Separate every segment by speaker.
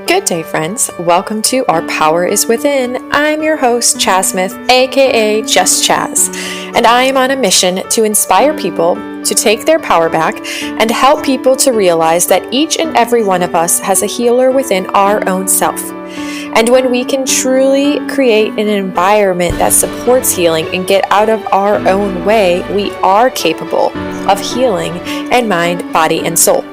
Speaker 1: Good day, friends. Welcome to Our Power is Within. I'm your host, Chaz Smith, aka Just Chaz, and I am on a mission to inspire people to take their power back and help people to realize that each and every one of us has a healer within our own self. And when we can truly create an environment that supports healing and get out of our own way, we are capable of healing in mind, body, and soul.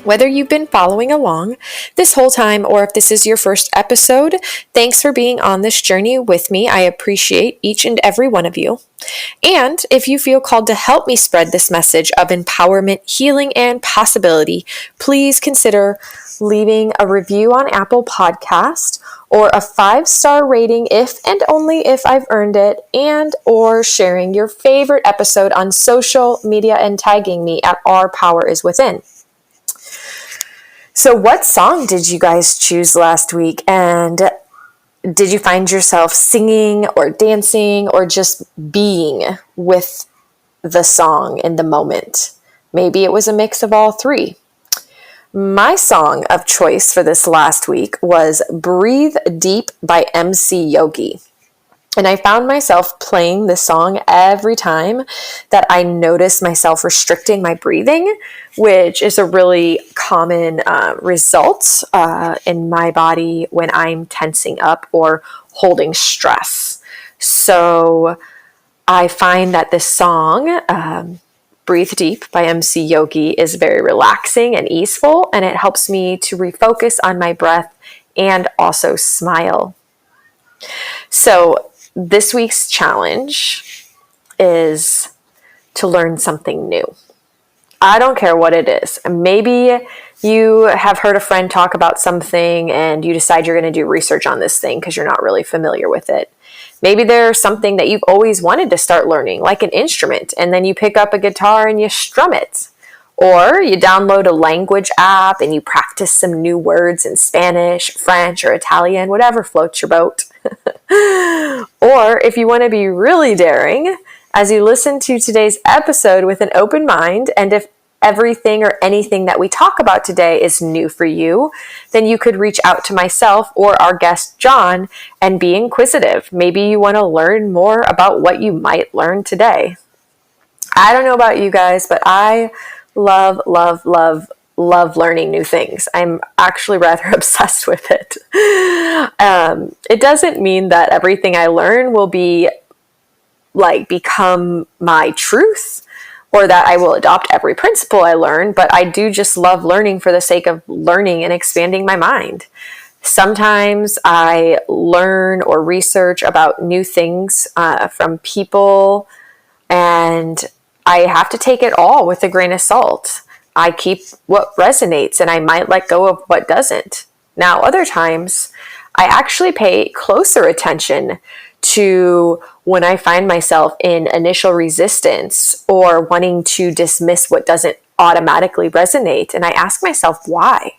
Speaker 1: Whether you've been following along this whole time or if this is your first episode, thanks for being on this journey with me. I appreciate each and every one of you. And if you feel called to help me spread this message of empowerment, healing, and possibility, please consider leaving a review on Apple Podcast or a 5-star rating if and only if I've earned it, and or sharing your favorite episode on social media and tagging me at Our Power is Within. So what song did you guys choose last week? And did you find yourself singing or dancing or just being with the song in the moment? Maybe it was a mix of all three. My song of choice for this last week was Breathe Deep by MC Yogi. And I found myself playing this song every time that I noticed myself restricting my breathing, which is a really common result in my body when I'm tensing up or holding stress. So I find that this song, Breathe Deep by MC Yogi, is very relaxing and easeful, and it helps me to refocus on my breath and also smile. So this week's challenge is to learn something new. I don't care what it is. Maybe you have heard a friend talk about something and you decide you're going to do research on this thing because you're not really familiar with it. Maybe there's something that you've always wanted to start learning, like an instrument, and then you pick up a guitar and you strum it. Or you download a language app and you practice some new words in Spanish, French, or Italian, whatever floats your boat. Or if you want to be really daring, as you listen to today's episode with an open mind, and if everything or anything that we talk about today is new for you, then you could reach out to myself or our guest Jon and be inquisitive. Maybe you want to learn more about what you might learn today. I don't know about you guys, but I love learning new things. I'm actually rather obsessed with it. It doesn't mean that everything I learn will become my truth or that I will adopt every principle I learn, but I do just love learning for the sake of learning and expanding my mind. Sometimes I learn or research about new things from people, and I have to take it all with a grain of salt. I keep what resonates and I might let go of what doesn't. Now, other times, I actually pay closer attention to when I find myself in initial resistance or wanting to dismiss what doesn't automatically resonate. And I ask myself, why?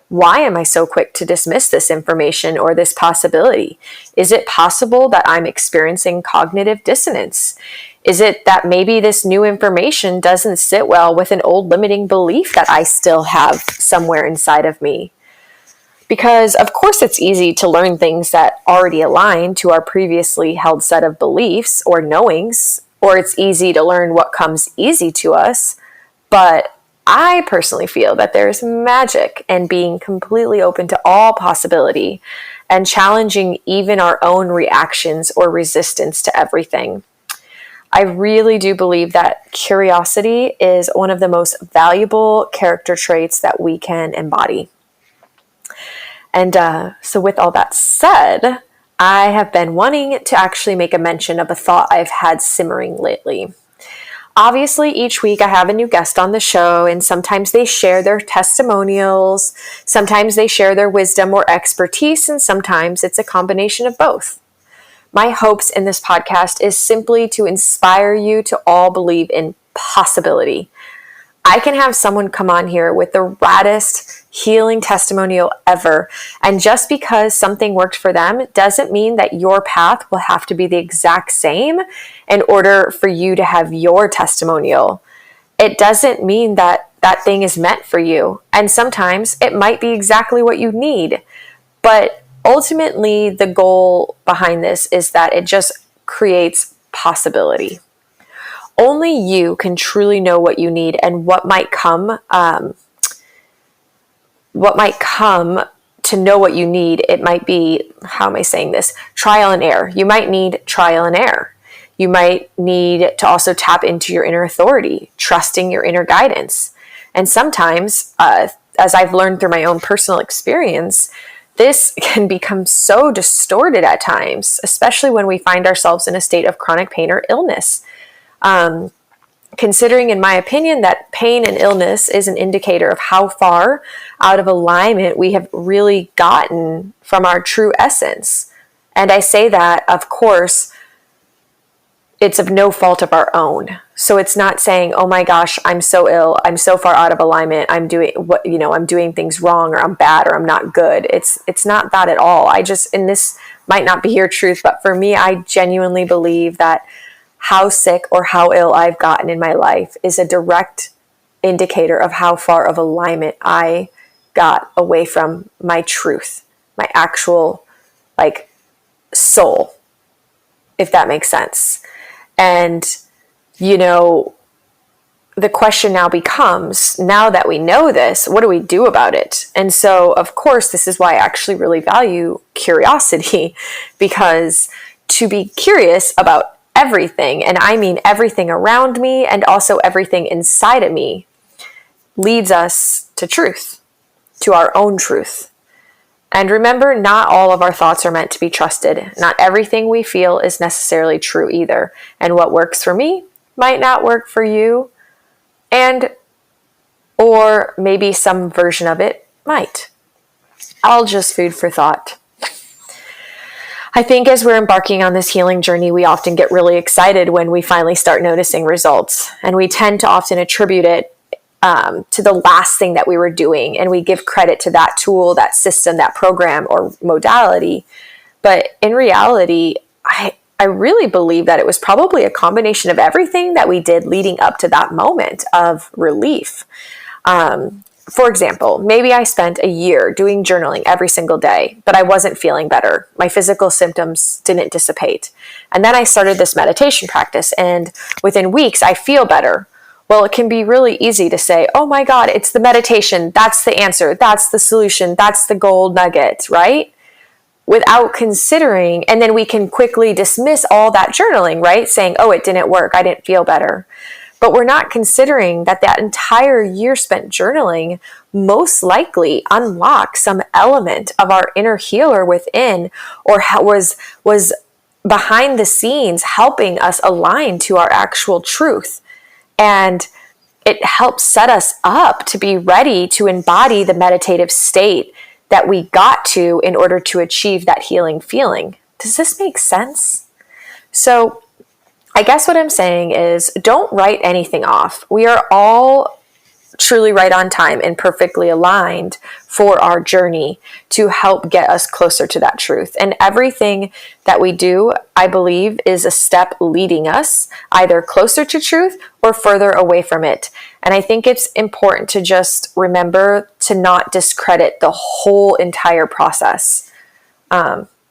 Speaker 1: Why am I so quick to dismiss this information or this possibility? Is it possible that I'm experiencing cognitive dissonance? Is it that maybe this new information doesn't sit well with an old limiting belief that I still have somewhere inside of me? Because of course it's easy to learn things that already align to our previously held set of beliefs or knowings, or it's easy to learn what comes easy to us. But I personally feel that there's magic in being completely open to all possibility and challenging even our own reactions or resistance to everything. I really do believe that curiosity is one of the most valuable character traits that we can embody. And so with all that said, I have been wanting to actually make a mention of a thought I've had simmering lately. Obviously, each week I have a new guest on the show, and sometimes they share their testimonials, sometimes they share their wisdom or expertise, and sometimes it's a combination of both. My hopes in this podcast is simply to inspire you to all believe in possibility. I can have someone come on here with the raddest healing testimonial ever, and just because something worked for them doesn't mean that your path will have to be the exact same in order for you to have your testimonial. it doesn't mean that that thing is meant for you. And sometimes it might be exactly what you need. But ultimately, the goal behind this is that it just creates possibility. Only you can truly know what you need and what might come to know what you need. It might be, how am I saying this? Trial and error. You might need trial and error. You might need to also tap into your inner authority, trusting your inner guidance. And sometimes, as I've learned through my own personal experience, this can become so distorted at times, especially when we find ourselves in a state of chronic pain or illness. Considering, in my opinion, that pain and illness is an indicator of how far out of alignment we have really gotten from our true essence. And I say that, of course, it's of no fault of our own. So it's not saying, oh my gosh, I'm so ill, I'm so far out of alignment, I'm doing things wrong, or I'm bad, or I'm not good. It's not that at all. And this might not be your truth, but for me, I genuinely believe that how sick or how ill I've gotten in my life is a direct indicator of how far of alignment I got away from my truth, my actual soul, if that makes sense. And, the question now becomes, now that we know this, what do we do about it? And so, of course, this is why I actually really value curiosity, because to be curious about everything, and I mean everything around me and also everything inside of me, leads us to truth, to our own truth. And remember, not all of our thoughts are meant to be trusted. Not everything we feel is necessarily true either. And what works for me might not work for you, or maybe some version of it might. All just food for thought. I think as we're embarking on this healing journey, we often get really excited when we finally start noticing results. And we tend to often attribute it to the last thing that we were doing. And we give credit to that tool, that system, that program, or modality. But in reality, I really believe that it was probably a combination of everything that we did leading up to that moment of relief. For example, maybe I spent a year doing journaling every single day, but I wasn't feeling better. My physical symptoms didn't dissipate. And then I started this meditation practice, and within weeks, I feel better. Well, it can be really easy to say, oh my God, it's the meditation. That's the answer. That's the solution. That's the gold nugget, right? Without considering, and then we can quickly dismiss all that journaling, right? Saying, oh, it didn't work. I didn't feel better. But we're not considering that entire year spent journaling most likely unlocked some element of our inner healer within, or was behind the scenes helping us align to our actual truth. And it helps set us up to be ready to embody the meditative state that we got to in order to achieve that healing feeling. Does this make sense? So I guess what I'm saying is, don't write anything off. We are all truly right on time and perfectly aligned for our journey to help get us closer to that truth. And everything that we do, I believe, is a step leading us either closer to truth or further away from it. And I think it's important to just remember to not discredit the whole entire process.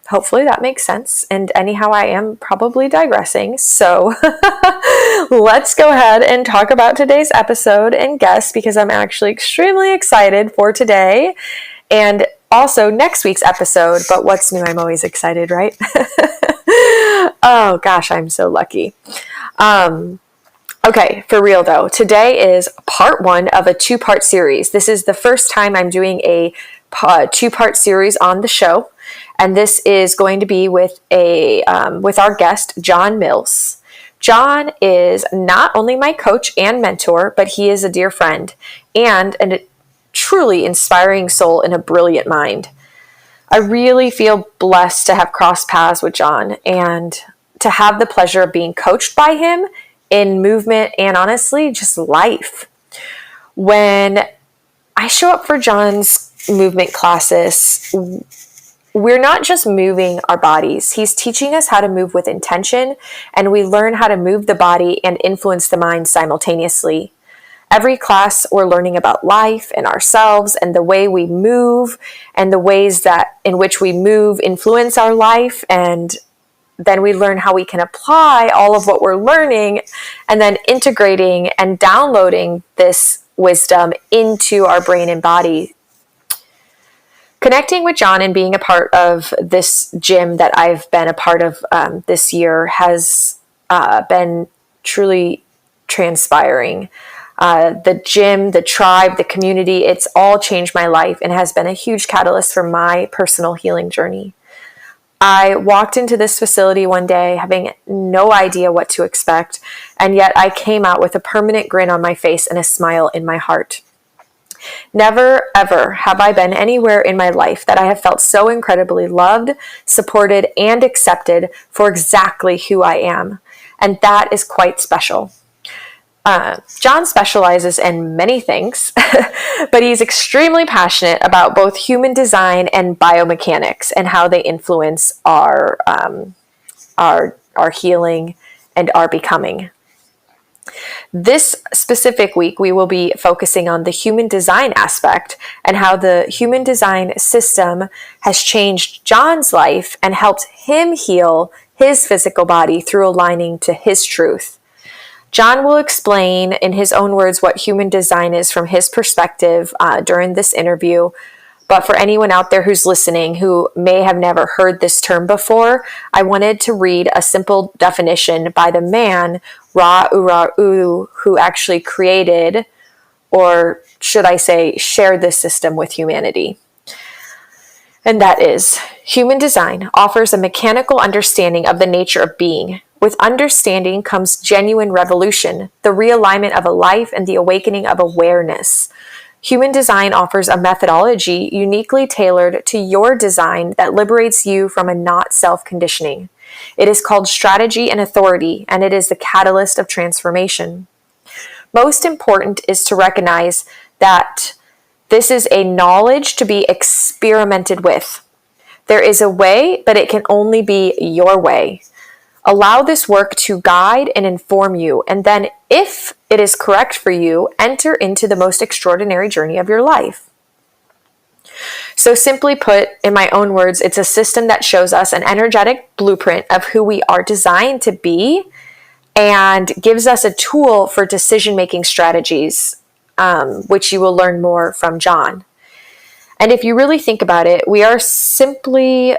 Speaker 1: Hopefully that makes sense. And anyhow, I am probably digressing. So let's go ahead and talk about today's episode and guest, because I'm actually extremely excited for today and also next week's episode. But what's new? I'm always excited, right? Oh gosh, I'm so lucky. Okay, for real though, today is part 1 of a 2-part series. This is the first time I'm doing a 2-part series on the show. And this is going to be with our guest, Jon Mills. Jon is not only my coach and mentor, but he is a dear friend and a truly inspiring soul and a brilliant mind. I really feel blessed to have crossed paths with Jon and to have the pleasure of being coached by him in movement and honestly, just life. When I show up for Jon's movement classes, we're not just moving our bodies. He's teaching us how to move with intention, and we learn how to move the body and influence the mind simultaneously. Every class we're learning about life and ourselves and the way we move and the ways that in which we move influence our life. And then we learn how we can apply all of what we're learning and then integrating and downloading this wisdom into our brain and body. Connecting with Jon and being a part of this gym that I've been a part of this year has been truly transpiring. The gym, the tribe, the community, it's all changed my life and has been a huge catalyst for my personal healing journey. I walked into this facility one day having no idea what to expect, and yet I came out with a permanent grin on my face and a smile in my heart. Never, ever have I been anywhere in my life that I have felt so incredibly loved, supported, and accepted for exactly who I am. And that is quite special. Jon specializes in many things, but he's extremely passionate about both human design and biomechanics and how they influence our healing and our becoming. This specific week, we will be focusing on the human design aspect and how the human design system has changed Jon's life and helped him heal his physical body through aligning to his truth. Jon will explain in his own words what human design is from his perspective during this interview. But for anyone out there who's listening who may have never heard this term before, I wanted to read a simple definition by the man, Ra Ura U, who actually created, or should I say, shared this system with humanity. And that is, human design offers a mechanical understanding of the nature of being. With understanding comes genuine revolution, the realignment of a life and the awakening of awareness. Human design offers a methodology uniquely tailored to your design that liberates you from a not self-conditioning. It is called strategy and authority, and it is the catalyst of transformation. Most important is to recognize that this is a knowledge to be experimented with. There is a way, but it can only be your way. Allow this work to guide and inform you, and then, if it is correct for you, enter into the most extraordinary journey of your life. So simply put, in my own words, it's a system that shows us an energetic blueprint of who we are designed to be and gives us a tool for decision-making strategies, which you will learn more from Jon. And if you really think about it, we are simply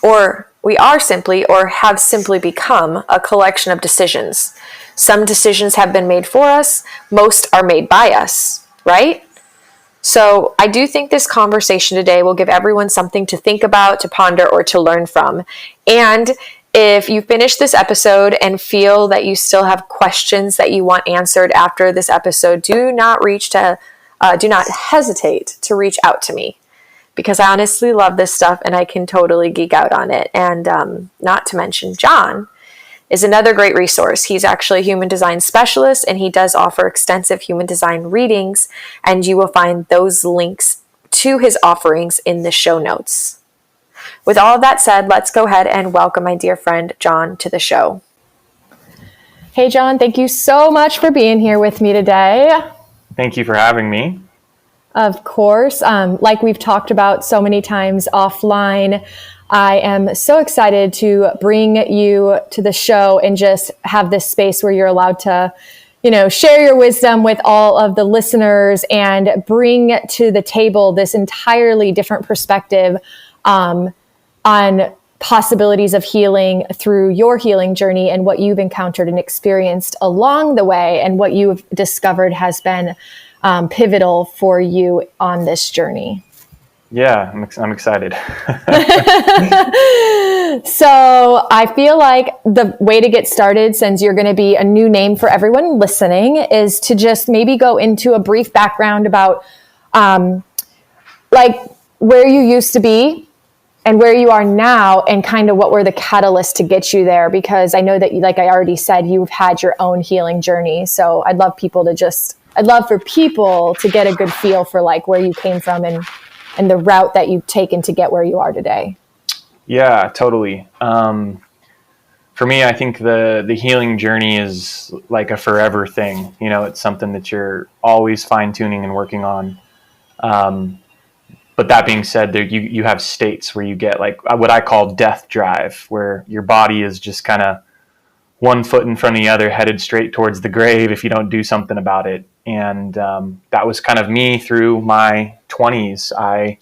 Speaker 1: or have simply become a collection of decisions. Some decisions have been made for us, most are made by us, right? So I do think this conversation today will give everyone something to think about, to ponder, or to learn from. And if you finish this episode and feel that you still have questions that you want answered after this episode, do not hesitate to reach out to me, because I honestly love this stuff and I can totally geek out on it. And not to mention, Jon is another great resource. He's actually a human design specialist, and he does offer extensive human design readings, and you will find those links to his offerings in the show notes. With all of that said, let's go ahead and welcome my dear friend Jon to the show.
Speaker 2: Hey, Jon, thank you so much for being here with me today.
Speaker 3: Thank you for having me.
Speaker 2: Of course. Like we've talked about so many times offline, I am so excited to bring you to the show and just have this space where you're allowed to, share your wisdom with all of the listeners and bring to the table this entirely different perspective on possibilities of healing through your healing journey and what you've encountered and experienced along the way, and what you've discovered has been pivotal for you on this journey.
Speaker 3: Yeah, I'm excited.
Speaker 2: So I feel like the way to get started, since you're going to be a new name for everyone listening, is to just maybe go into a brief background about like where you used to be and where you are now, and kind of what were the catalysts to get you there. Because I know that, like I already said, you've had your own healing journey. So I'd love for people to get a good feel for like where you came from and the route that you've taken to get where you are today.
Speaker 3: Yeah, totally. for me, I think the healing journey is like a forever thing. You know, it's something that you're always fine tuning and working on. Um, but that being said, there you have states where you get like what I call death drive, where your body is just kind of one foot in front of the other, headed straight towards the grave if you don't do something about it. And that was kind of me through my 20s. I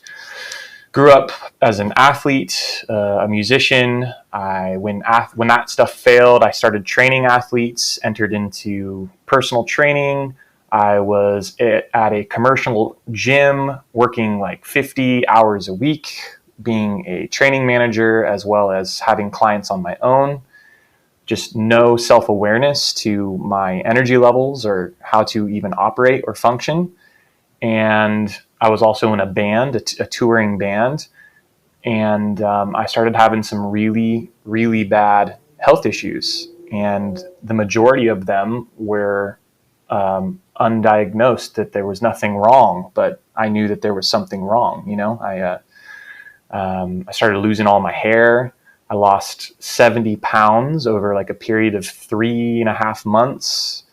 Speaker 3: grew up as an athlete, a musician. When that stuff failed, I started training athletes, entered into personal training. I was at a commercial gym working like 50 hours a week, being a training manager as well as having clients on my own. Just no self-awareness to my energy levels or how to even operate or function. And I was also in a band, a touring band. And I started having some really, really bad health issues. And the majority of them were undiagnosed, that there was nothing wrong, but I knew that there was something wrong. You know, I started losing all my hair. I lost 70 pounds over like a period of 3.5 months.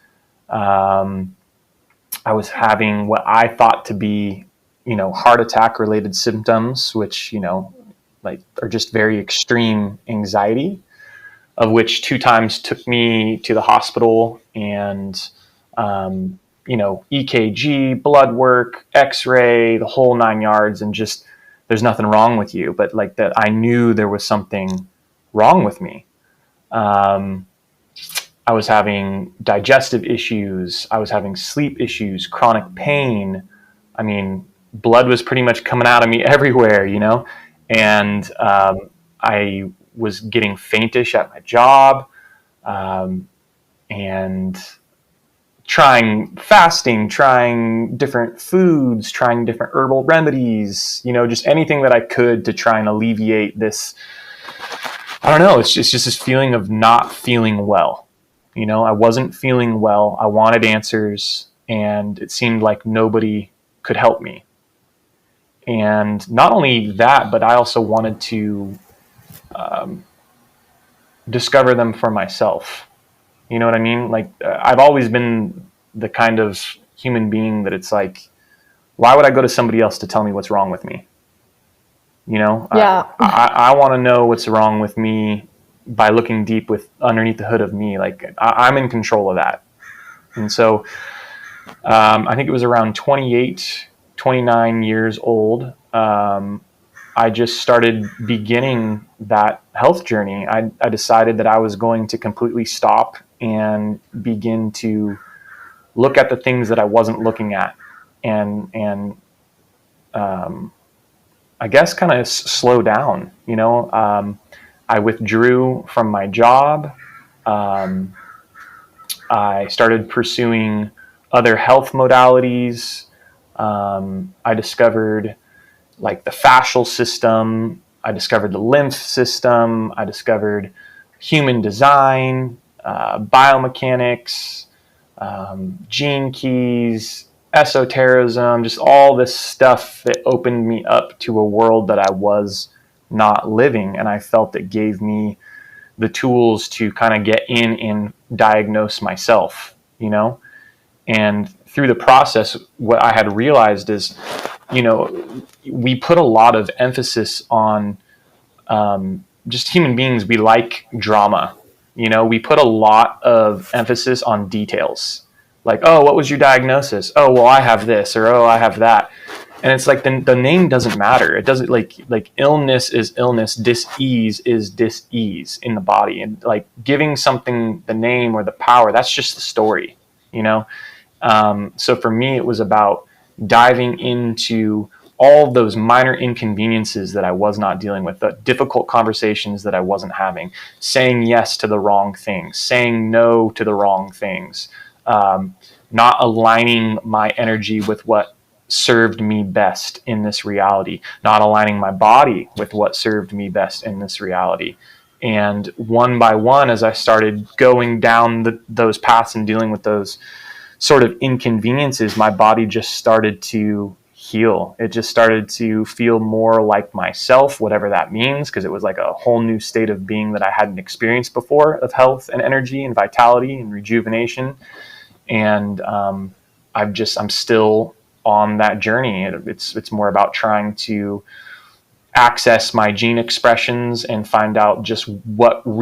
Speaker 3: I was having what I thought to be, heart attack related symptoms, which, like are just very extreme anxiety, of which 2 times took me to the hospital and, EKG, blood work, x-ray, the whole 9 yards, and just, there's nothing wrong with you. But like that, I knew there was something wrong with me. I was having digestive issues. I was having sleep issues, chronic pain. I mean, blood was pretty much coming out of me everywhere, and I was getting faintish at my job, and trying fasting, trying different foods, trying different herbal remedies, just anything that I could to try and alleviate this. I don't know. It's just this feeling of not feeling well. I wasn't feeling well. I wanted answers, and it seemed like nobody could help me. And not only that, but I also wanted to discover them for myself. You know what I mean? Like, I've always been the kind of human being that it's like, why would I go to somebody else to tell me what's wrong with me?
Speaker 2: Yeah.
Speaker 3: I want to know what's wrong with me by looking deep underneath the hood of me. Like, I'm in control of that. And so I think it was around 28, 29 years old. I just started beginning that health journey. I decided that I was going to completely stop and begin to look at the things that I wasn't looking at, and I guess kind of slow down. I withdrew from my job. I started pursuing other health modalities. I discovered like the fascial system. I discovered the lymph system. I discovered human design, biomechanics, gene keys, esotericism, just all this stuff that opened me up to a world that I was not living. And I felt it gave me the tools to kind of get in and diagnose myself, And through the process, what I had realized is, we put a lot of emphasis on just human beings. We like drama. We put a lot of emphasis on details. Like, oh, what was your diagnosis? Oh, well, I have this, or oh, I have that. And it's like the name doesn't matter. It doesn't like illness is illness, dis-ease is dis-ease in the body. And like giving something the name or the power, that's just the story, So for me, it was about diving into all those minor inconveniences that I was not dealing with, the difficult conversations that I wasn't having, saying yes to the wrong things, saying no to the wrong things, not aligning my energy with what served me best in this reality, not aligning my body with what served me best in this reality. And one by one, as I started going down those paths and dealing with those sort of inconveniences, my body just started to heal. It just started to feel more like myself, whatever that means, because it was like a whole new state of being that I hadn't experienced before, of health and energy and vitality and rejuvenation. And I'm still on that journey. It's more about trying to access my gene expressions and find out just what am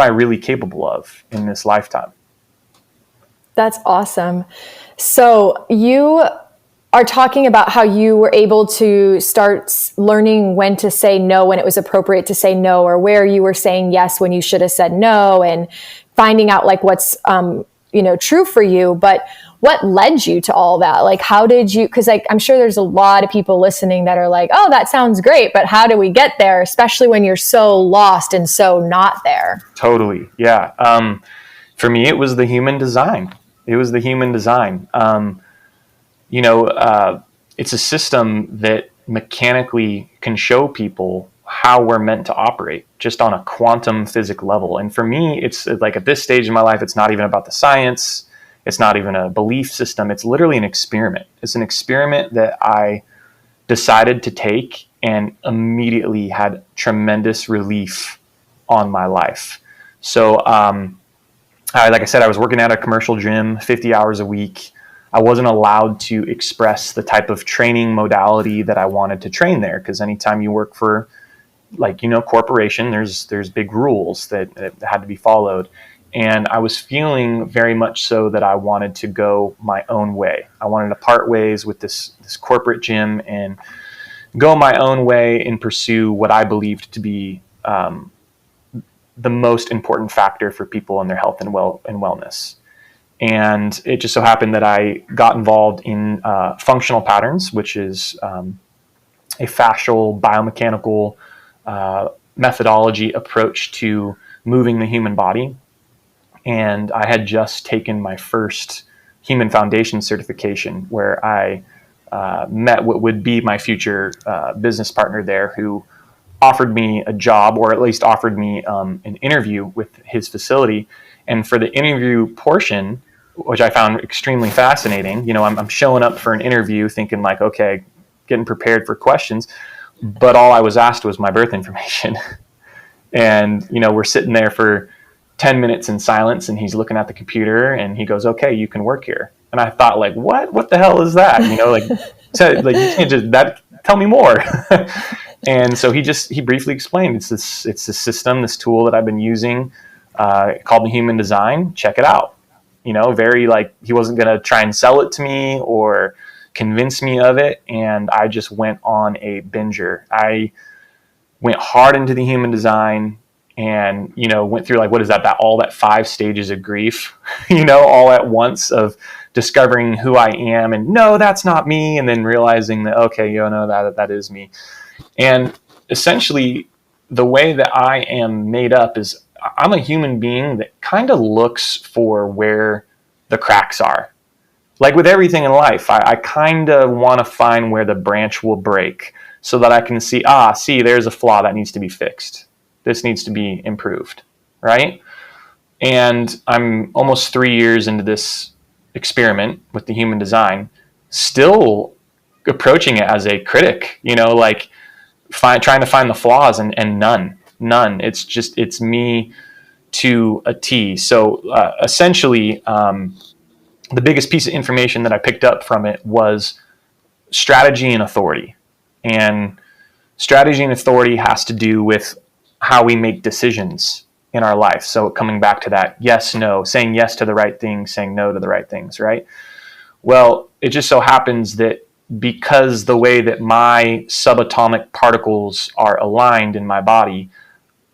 Speaker 3: I really capable of in this lifetime.
Speaker 2: That's awesome. So you are talking about how you were able to start learning when to say no, when it was appropriate to say no, or where you were saying yes when you should have said no, and finding out like what's true for you. But what led you to all that? Like, how did you, because like I'm sure there's a lot of people listening that are like, oh, that sounds great, but how do we get there, especially when you're so lost and so not there?
Speaker 3: Totally. Yeah. For me, it was the human design. It's a system that mechanically can show people how we're meant to operate just on a quantum physics level. And for me, it's like at this stage in my life, it's not even about the science. It's not even a belief system. It's literally an experiment. It's an experiment that I decided to take and immediately had tremendous relief on my life. So, like I said, I was working at a commercial gym 50 hours a week. I wasn't allowed to express the type of training modality that I wanted to train there, because anytime you work for corporation, there's big rules that had to be followed. And I was feeling very much so that I wanted to go my own way. I wanted to part ways with this corporate gym and go my own way and pursue what I believed to be the most important factor for people in their health and wellness. And it just so happened that I got involved in functional patterns, which is a fascial biomechanical methodology approach to moving the human body. And I had just taken my first Human Foundation certification, where I met what would be my future business partner there, who offered me a job, or at least offered me an interview with his facility. And for the interview portion, which I found extremely fascinating, I'm showing up for an interview thinking like, okay, getting prepared for questions, but all I was asked was my birth information. And, we're sitting there for 10 minutes in silence, and he's looking at the computer and he goes, okay, you can work here. And I thought like, what the hell is that? You can't just tell me more. And so he briefly explained, it's this system, this tool that I've been using, called the Human Design. Check it out. Very he wasn't going to try and sell it to me or convince me of it. And I just went on a binger. I went hard into the Human Design and, went through what is that all that 5 stages of grief, all at once, of discovering who I am and no, that's not me. And then realizing that, okay, no, that is me. And essentially the way that I am made up is I'm a human being that kind of looks for where the cracks are. Like with everything in life, I kind of want to find where the branch will break so that I can see, there's a flaw that needs to be fixed. This needs to be improved, right? And I'm almost 3 years into this experiment with the Human Design, still approaching it as a critic, trying to find the flaws, and none. It's me to a T. So essentially, the biggest piece of information that I picked up from it was strategy and authority. And strategy and authority has to do with how we make decisions in our life. So coming back to that yes, no, saying yes to the right things, saying no to the right things, right? Well, it just so happens that because the way that my subatomic particles are aligned in my body,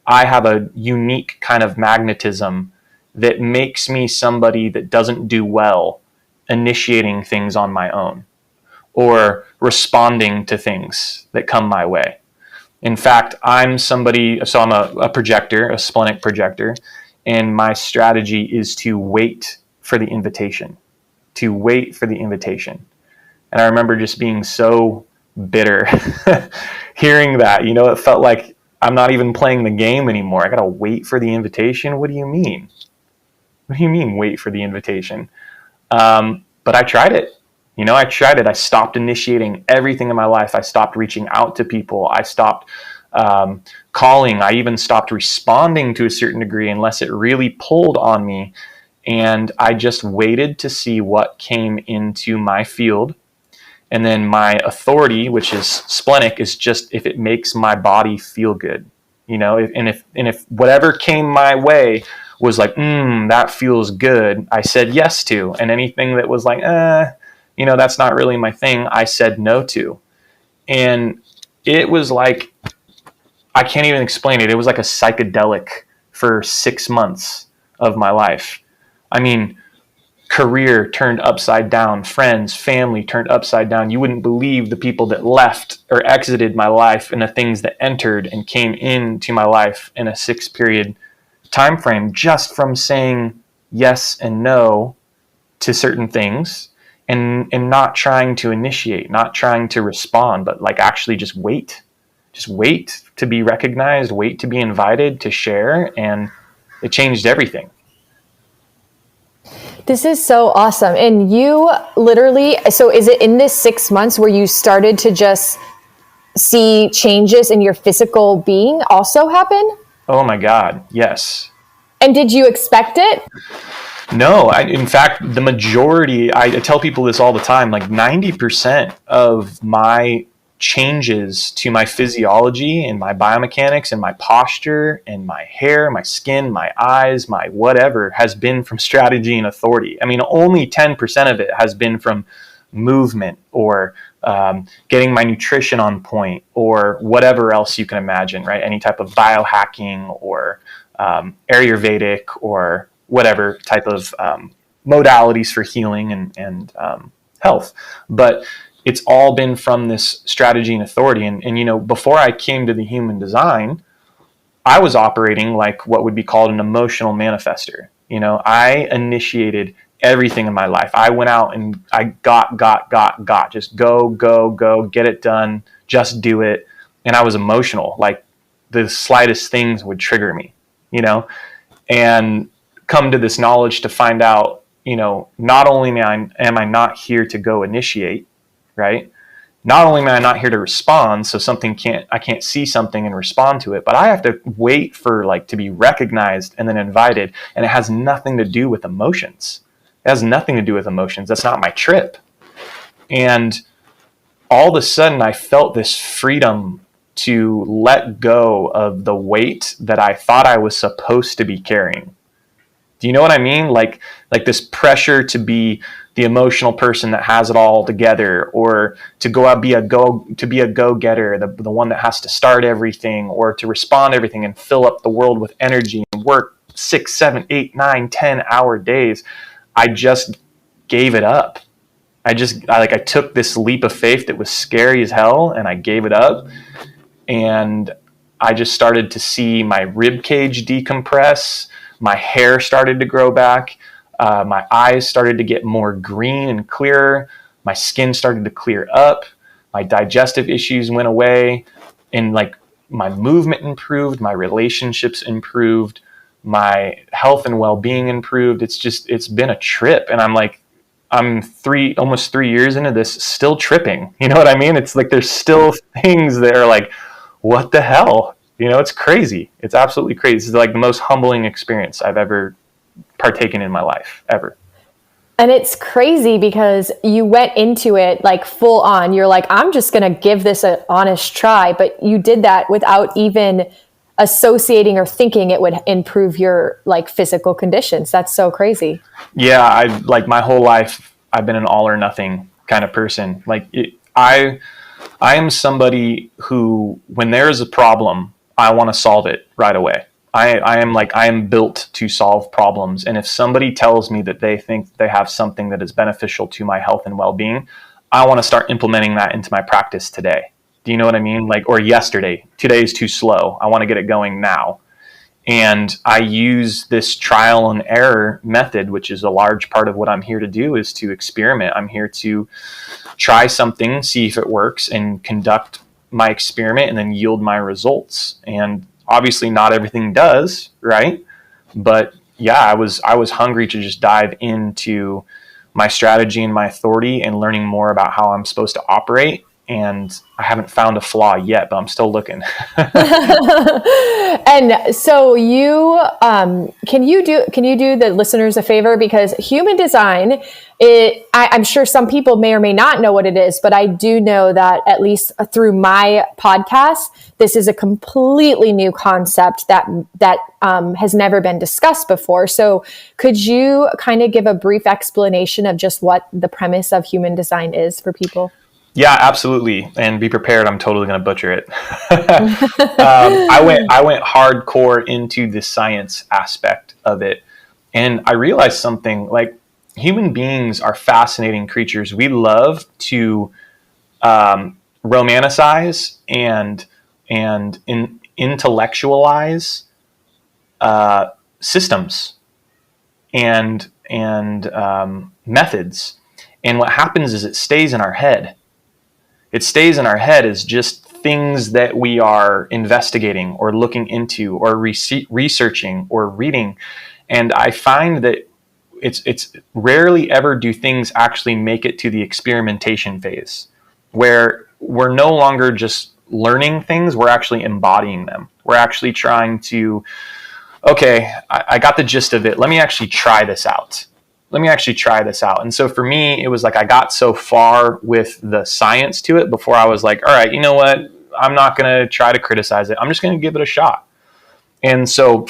Speaker 3: I have a unique kind of magnetism that makes me somebody that doesn't do well initiating things on my own or responding to things that come my way. In fact, I'm a projector, a splenic projector, and my strategy is to wait for the invitation, And I remember just being so bitter hearing that, it felt like I'm not even playing the game anymore. I got to wait for the invitation. What do you mean? What do you mean wait for the invitation? But I tried it. I tried it. I stopped initiating everything in my life. I stopped reaching out to people. I stopped calling. I even stopped responding to a certain degree unless it really pulled on me. And I just waited to see what came into my field. And then my authority, which is splenic, is just if it makes my body feel good, if whatever came my way was like, that feels good, I said yes to. And anything that was like, that's not really my thing, I said no to. And it was like, I can't even explain it. It was like a psychedelic for 6 months of my life. I mean, career turned upside down, friends, family turned upside down. You wouldn't believe the people that left or exited my life and the things that entered and came into my life in a 6-period time frame just from saying yes and no to certain things, and not trying to initiate, not trying to respond, but like actually just wait to be recognized, wait to be invited to share. And it changed everything.
Speaker 2: This is so awesome. And you literally, so is it in this 6 months where you started to just see changes in your physical being also happen?
Speaker 3: Oh my God, yes.
Speaker 2: And did you expect it?
Speaker 3: No, in fact, the majority, I tell people this all the time, like 90% of my changes to my physiology and my biomechanics and my posture and my hair, my skin, my eyes, my whatever has been from strategy and authority. I mean, only 10% of it has been from movement or getting my nutrition on point or whatever else you can imagine, right? Any type of biohacking or Ayurvedic or whatever type of modalities for healing and health. But it's all been from this strategy and authority. And before I came to the human design, I was operating like what would be called an emotional manifester. I initiated everything in my life. I went out and I got, just go, get it done, just do it. And I was emotional. Like the slightest things would trigger me, and come to this knowledge to find out, not only am I not here to go initiate, right? Not only am I not here to respond, so I can't see something and respond to it, but I have to wait for to be recognized and then invited. And it has nothing to do with emotions. It has nothing to do with emotions. That's not my trip. And all of a sudden I felt this freedom to let go of the weight that I thought I was supposed to be carrying. Do you know what I mean? Like this pressure to be the emotional person that has it all together, or to go out be a go-getter, the one that has to start everything or to respond to everything and fill up the world with energy and work 6, 7, 8, 9, 10-hour days. I just gave it up. I took this leap of faith that was scary as hell, and I gave it up. And I just started to see my rib cage decompress. My hair started to grow back. My eyes started to get more green and clearer. My skin started to clear up. My digestive issues went away. And my movement improved. My relationships improved. My health and well-being improved. It's been a trip. And I'm almost 3 years into this, still tripping. You know what I mean? It's like there's still things that are like, what the hell? It's crazy. It's absolutely crazy. It's the most humbling experience I've ever partaken in my life, ever.
Speaker 2: And it's crazy because you went into it full on. You're like, I'm just going to give this an honest try. But you did that without even associating or thinking it would improve your physical conditions. That's so crazy.
Speaker 3: Yeah. I my whole life, I've been an all or nothing kind of person. I am somebody who, when there is a problem, I want to solve it right away. I am built to solve problems. And if somebody tells me that they think they have something that is beneficial to my health and well-being, I want to start implementing that into my practice today. Do you know what I mean? Or yesterday, today is too slow. I want to get it going now. And I use this trial and error method, which is a large part of what I'm here to do, is to experiment. I'm here to try something, see if it works, and conduct my experiment and then yield my results. And obviously not everything does, right? But yeah, I was hungry to just dive into my strategy and my authority and learning more about how I'm supposed to operate. And I haven't found a flaw yet, but I'm still looking.
Speaker 2: And so can you do the listeners a favor? Because human design, I'm sure some people may or may not know what it is, but I do know that at least through my podcast, this is a completely new concept that has never been discussed before. So could you kind of give a brief explanation of just what the premise of human design is for people?
Speaker 3: Yeah, absolutely. And be prepared. I'm totally going to butcher it. I went hardcore into the science aspect of it. And I realized something, like, human beings are fascinating creatures. We love to romanticize and intellectualize systems and methods. And what happens is it stays in our head. It stays in our head as just things that we are investigating or looking into or researching or reading. And I find that it's rarely ever do things actually make it to the experimentation phase, where we're no longer just learning things, we're actually embodying them. We're actually trying to, okay, I got the gist of it. Let me actually try this out. And so for me, it was like I got so far with the science to it before I was like, all right, you know what? I'm not going to try to criticize it. I'm just going to give it a shot. And so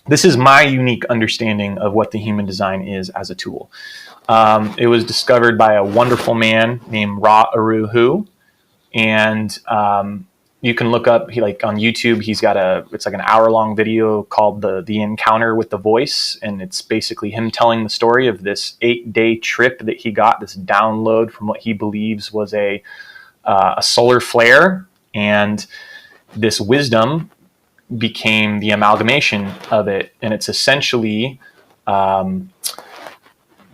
Speaker 3: this is my unique understanding of what the human design is as a tool. It was discovered by a wonderful man named Ra Uru Hu. And you can look up, on YouTube, it's like an hour-long video called the Encounter with the Voice. And it's basically him telling the story of this 8-day trip that he got, this download from what he believes was a solar flare. And this wisdom became the amalgamation of it. And it's essentially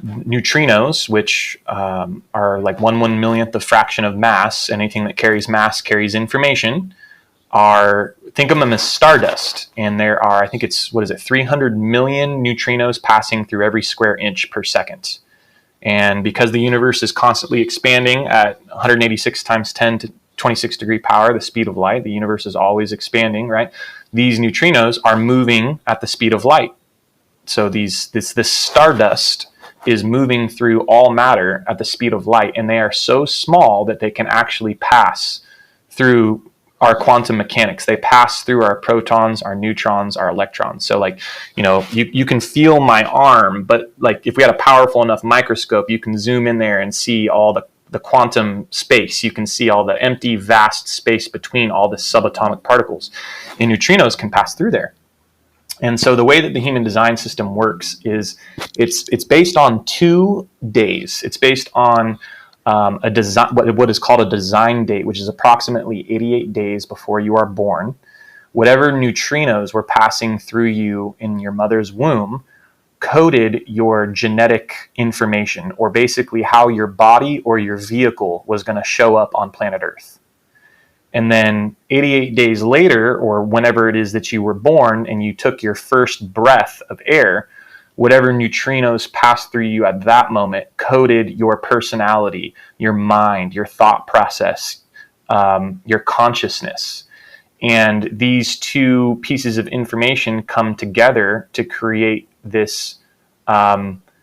Speaker 3: neutrinos, which are like 1/1,000,000th of fraction of mass. Anything that carries mass carries information. Think of them as stardust. And there are, I think it's, 300 million neutrinos passing through every square inch per second. And because the universe is constantly expanding at 186 times 10 to 26 degree power, the speed of light, the universe is always expanding, right? These neutrinos are moving at the speed of light. So this stardust is moving through all matter at the speed of light, and they are so small that they can actually pass through our quantum mechanics. They pass through our protons, our neutrons, our electrons. So you can feel my arm, but like if we had a powerful enough microscope, you can zoom in there and see all the quantum space. You can see all the empty, vast space between all the subatomic particles. And neutrinos can pass through there. And so the way that the human design system works is it's based on 2 days. It's based on a design, what is called a design date, which is approximately 88 days before you are born. Whatever neutrinos were passing through you in your mother's womb coded your genetic information, or basically how your body or your vehicle was going to show up on planet Earth. And then 88 days later, or whenever it is that you were born and you took your first breath of air, whatever neutrinos passed through you at that moment coded your personality, your mind, your thought process, your consciousness. And these two pieces of information come together to create this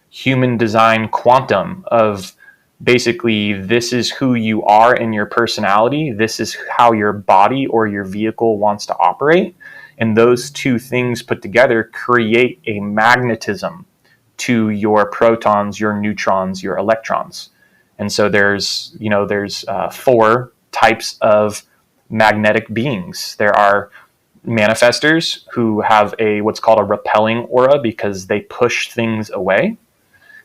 Speaker 3: human design quantum of, basically, this is who you are in your personality. This is how your body or your vehicle wants to operate. And those two things put together create a magnetism to your protons, your neutrons, your electrons. And so there's 4 types of magnetic beings. There are manifestors who have what's called a repelling aura because they push things away.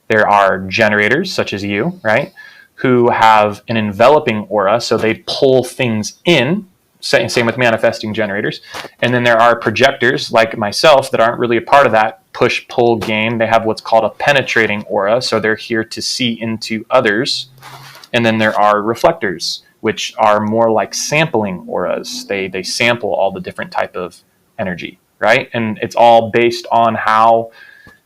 Speaker 3: There are generators, such as you, right, who have an enveloping aura, so they pull things in. Same with manifesting generators. And then there are projectors, like myself, that aren't really a part of that push-pull game. They have what's called a penetrating aura, so they're here to see into others. And then there are reflectors, which are more like sampling auras. They sample all the different type of energy, right? And it's all based on how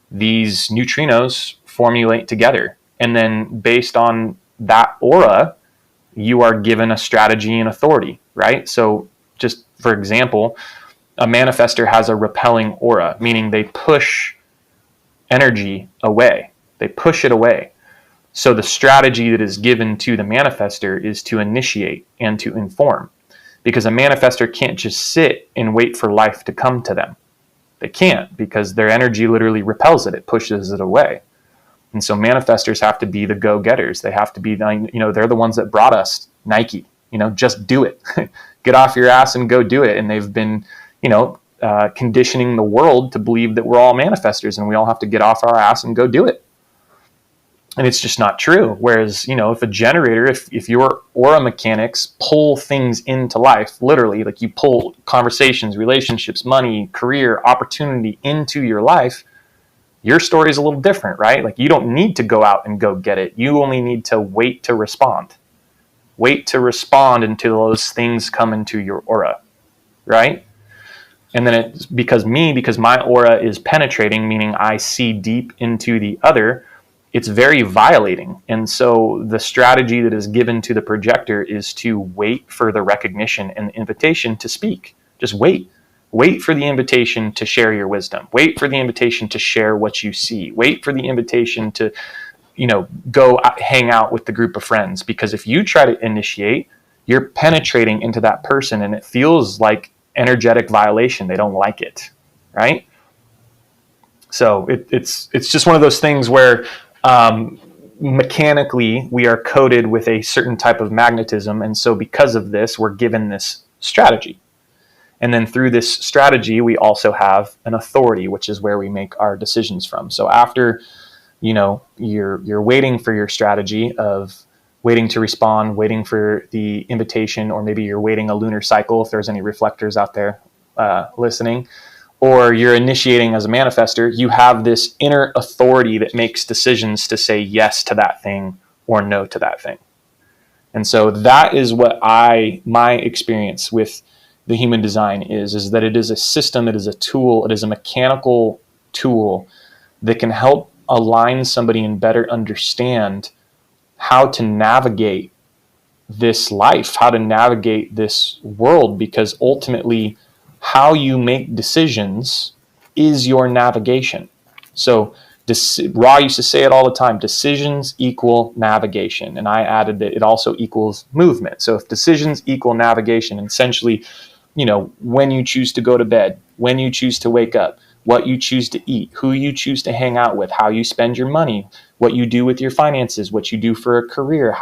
Speaker 3: these neutrinos formulate together. And then based on that aura, you are given a strategy and authority, right? So just for example, a manifester has a repelling aura, meaning they push energy away. They push it away. So the strategy that is given to the manifester is to initiate and to inform, because a manifester can't just sit and wait for life to come to them. They can't, because their energy literally repels it. It pushes it away. And so manifestors have to be the go-getters. They have to be, they're the ones that brought us Nike, just do it. Get off your ass and go do it. And they've been, conditioning the world to believe that we're all manifestors and we all have to get off our ass and go do it. And it's just not true. Whereas, if a generator, if your aura mechanics pull things into life, literally, like you pull conversations, relationships, money, career, opportunity into your life, your story is a little different, right? Like you don't need to go out and go get it. You only need to wait to respond. Wait to respond until those things come into your aura, right? And then it's because my aura is penetrating, meaning I see deep into the other, it's very violating. And so the strategy that is given to the projector is to wait for the recognition and the invitation to speak. Just wait. Wait for the invitation to share your wisdom. Wait for the invitation to share what you see. Wait for the invitation to, go hang out with the group of friends. Because if you try to initiate, you're penetrating into that person and it feels like energetic violation. They don't like it, right? So it's just one of those things where mechanically we are coded with a certain type of magnetism. And so because of this, we're given this strategy. And then through this strategy, we also have an authority, which is where we make our decisions from. So after, you're waiting for your strategy of waiting to respond, waiting for the invitation, or maybe you're waiting a lunar cycle if there's any reflectors out there listening, or you're initiating as a manifester, you have this inner authority that makes decisions to say yes to that thing or no to that thing. And so that is what my experience with the human design is that it is a system, it is a tool, it is a mechanical tool that can help align somebody and better understand how to navigate this life, how to navigate this world, because ultimately how you make decisions is your navigation. So Ra used to say it all the time, decisions equal navigation. And I added that it also equals movement. So if decisions equal navigation, essentially, when you choose to go to bed, when you choose to wake up, what you choose to eat, who you choose to hang out with, how you spend your money, what you do with your finances, what you do for a career,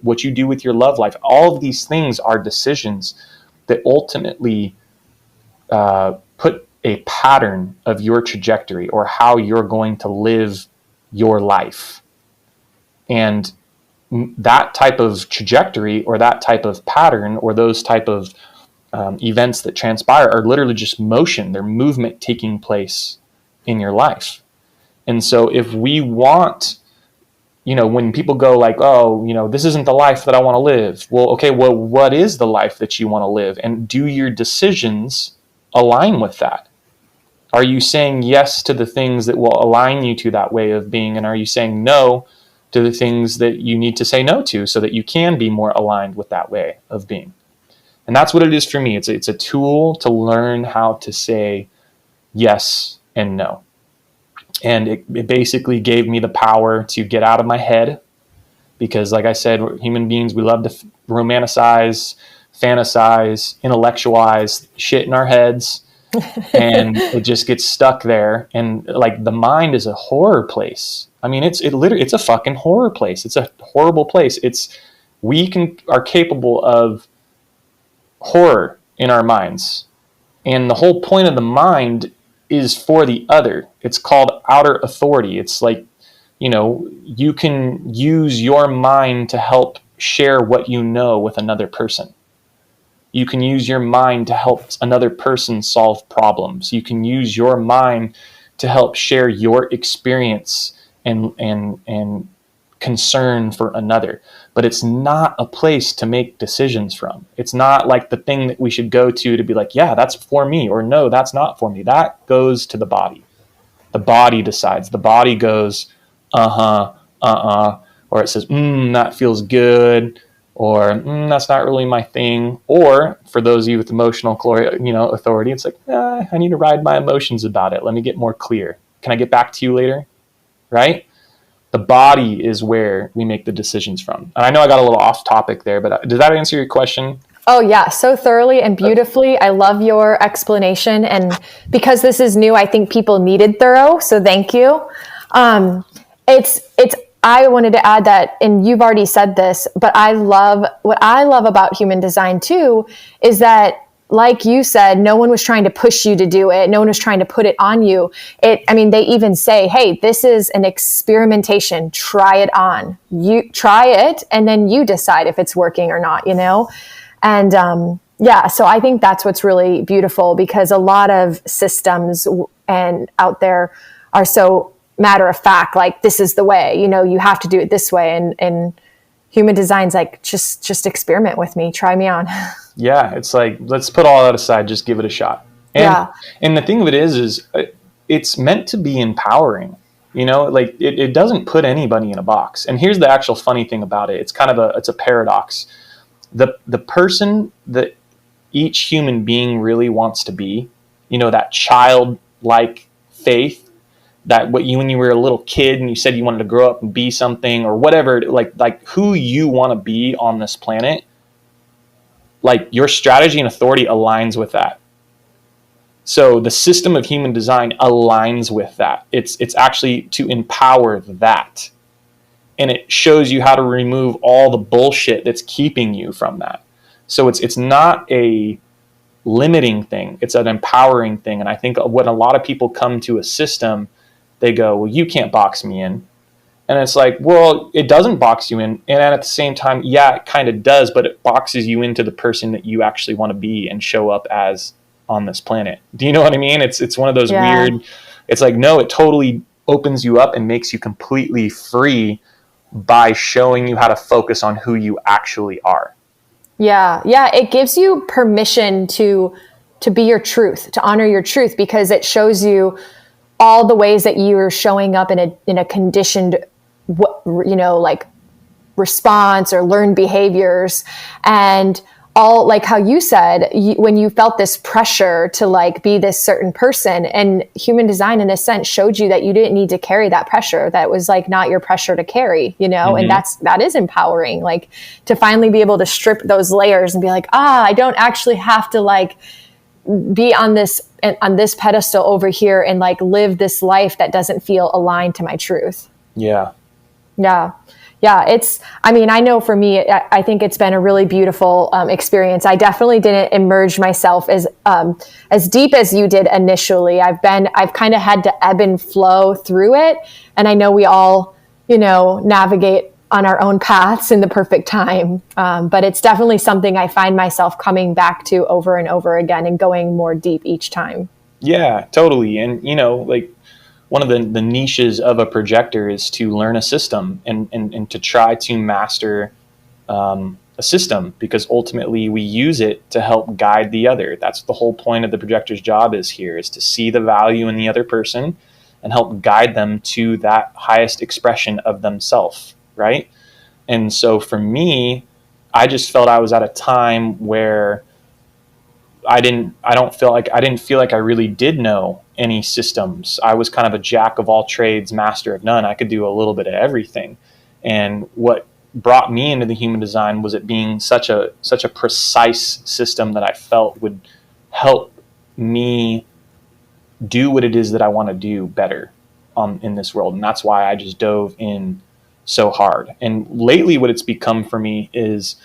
Speaker 3: what you do with your love life. All of these things are decisions that ultimately put a pattern of your trajectory or how you're going to live your life. And that type of trajectory or that type of pattern or those type of events that transpire are literally just motion. They're movement taking place in your life. And so if we want, when people go like, oh, this isn't the life that I want to live. Well, okay, what is the life that you want to live? And do your decisions align with that? Are you saying yes to the things that will align you to that way of being? And are you saying no to the things that you need to say no to so that you can be more aligned with that way of being? And that's what it is for me. It's a tool to learn how to say yes and no. And it basically gave me the power to get out of my head because, like I said, we're human beings, we love to romanticize, fantasize, intellectualize shit in our heads. And it just gets stuck there. And like the mind is a horror place. I mean, it's a fucking horror place. It's a horrible place. We are capable of horror in our minds. And the whole point of the mind is for the other. It's called outer authority. It's like, you can use your mind to help share what you know with another person. You can use your mind to help another person solve problems. You can use your mind to help share your experience and concern for another. But it's not a place to make decisions from. It's not like the thing that we should go to be like, yeah, that's for me, or no, that's not for me. That goes to the body. The body decides. The body goes, or it says, that feels good, or that's not really my thing. Or for those of you with emotional authority, it's like, I need to ride my emotions about it. Let me get more clear. Can I get back to you later? Right? The body is where we make the decisions from. And I know I got a little off topic there, but does that answer your question?
Speaker 2: Oh yeah, so thoroughly and beautifully. I love your explanation. And because this is new, I think people needed thorough. So thank you. I wanted to add that, and you've already said this, but what I love about human design too, is that, like you said, no one was trying to push you to do it. No one was trying to put it on you. They even say, hey, this is an experimentation. Try it on. You try it, and then you decide if it's working or not, And so I think that's what's really beautiful, because a lot of systems and out there are so matter of fact, like, this is the way, you have to do it this way. And human design's like, just experiment with me, try me on.
Speaker 3: Yeah. It's like, let's put all that aside, just give it a shot. And the thing of it is it's meant to be empowering, like it doesn't put anybody in a box. And here's the actual funny thing about it. It's kind of it's a paradox. The person that each human being really wants to be, that childlike faith, that when you were a little kid and you said you wanted to grow up and be something or whatever, like who you want to be on this planet, like your strategy and authority aligns with that. So the system of human design aligns with that. It's actually to empower that. And it shows you how to remove all the bullshit that's keeping you from that. So it's not a limiting thing. It's an empowering thing. And I think when a lot of people come to a system, they go, well, you can't box me in. And it's like, well, it doesn't box you in. And at the same time, yeah, it kind of does, but it boxes you into the person that you actually want to be and show up as on this planet. Do you know what I mean? It's one of those weird, it's like, no, it totally opens you up and makes you completely free by showing you how to focus on who you actually are.
Speaker 2: Yeah. It gives you permission to be your truth, to honor your truth, because it shows you all the ways that you're showing up in a conditioned, like response or learned behaviors. And all, like how you said, when you felt this pressure to like be this certain person, and human design in a sense showed you that you didn't need to carry that pressure. That was like not your pressure to carry, and that is empowering, like to finally be able to strip those layers and be like, I don't actually have to like be on this pedestal over here and like live this life that doesn't feel aligned to my truth. Yeah. I know for me, I think it's been a really beautiful experience. I definitely didn't immerse myself as deep as you did initially. I've kind of had to ebb and flow through it. And I know we all, navigate on our own paths in the perfect time. But it's definitely something I find myself coming back to over and over again and going more deep each time. Yeah, totally. And, like, one of the niches of a projector is to learn a system and to try to master a system, because ultimately we use it to help guide the other. That's the whole point of the projector's job is to see the value in the other person and help guide them to that highest expression of themselves, right? And so for me, I just felt I was at a time where I didn't feel like I really did know any systems. I was kind of a jack of all trades, master of none. I could do a little bit of everything. And what brought me into the human design was it being such a precise system that I felt would help me do what it is that I want to do better in this world. And that's why I just dove in so hard. And lately what it's become for me is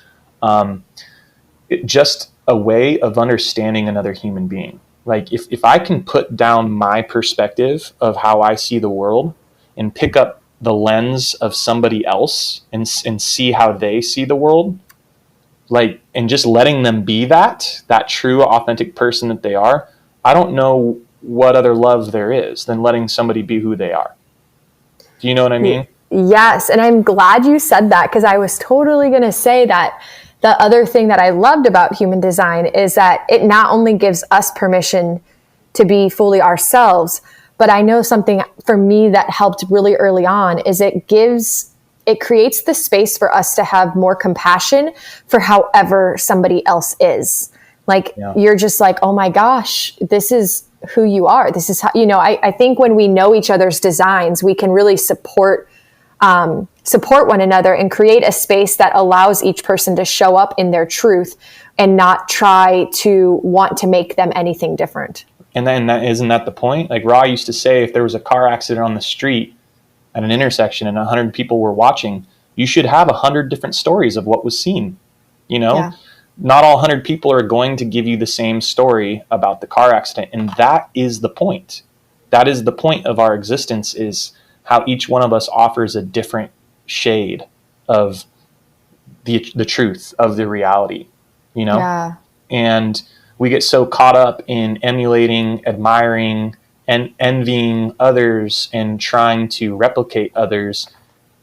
Speaker 2: just a way of understanding another human being. Like if I can put down my perspective of how I see the world and pick up the lens of somebody else and see how they see the world, like, and just letting them be that true, authentic person that they are, I don't know what other love there is than letting somebody be who they are. Do you know what I mean? Yes. And I'm glad you said that, because I was totally going to say that the other thing that I loved about human design is that it not only gives us permission to be fully ourselves, But I know something for me that helped really early on is it creates the space for us to have more compassion for however somebody else is. Like, you're just like, oh my gosh, this is who you are. This is how, I think when we know each other's designs, we can really support one another and create a space that allows each person to show up in their truth and not try to want to make them anything different.
Speaker 3: And then isn't that the point? Like Ra used to say, if there was a car accident on the street at an intersection and 100 people were watching, you should have 100 different stories of what was seen. Not all 100 people are going to give you the same story about the car accident. And that is the point. That is the point of our existence, is how each one of us offers a different shade of the truth of the reality, And we get so caught up in emulating, admiring, and envying others and trying to replicate others.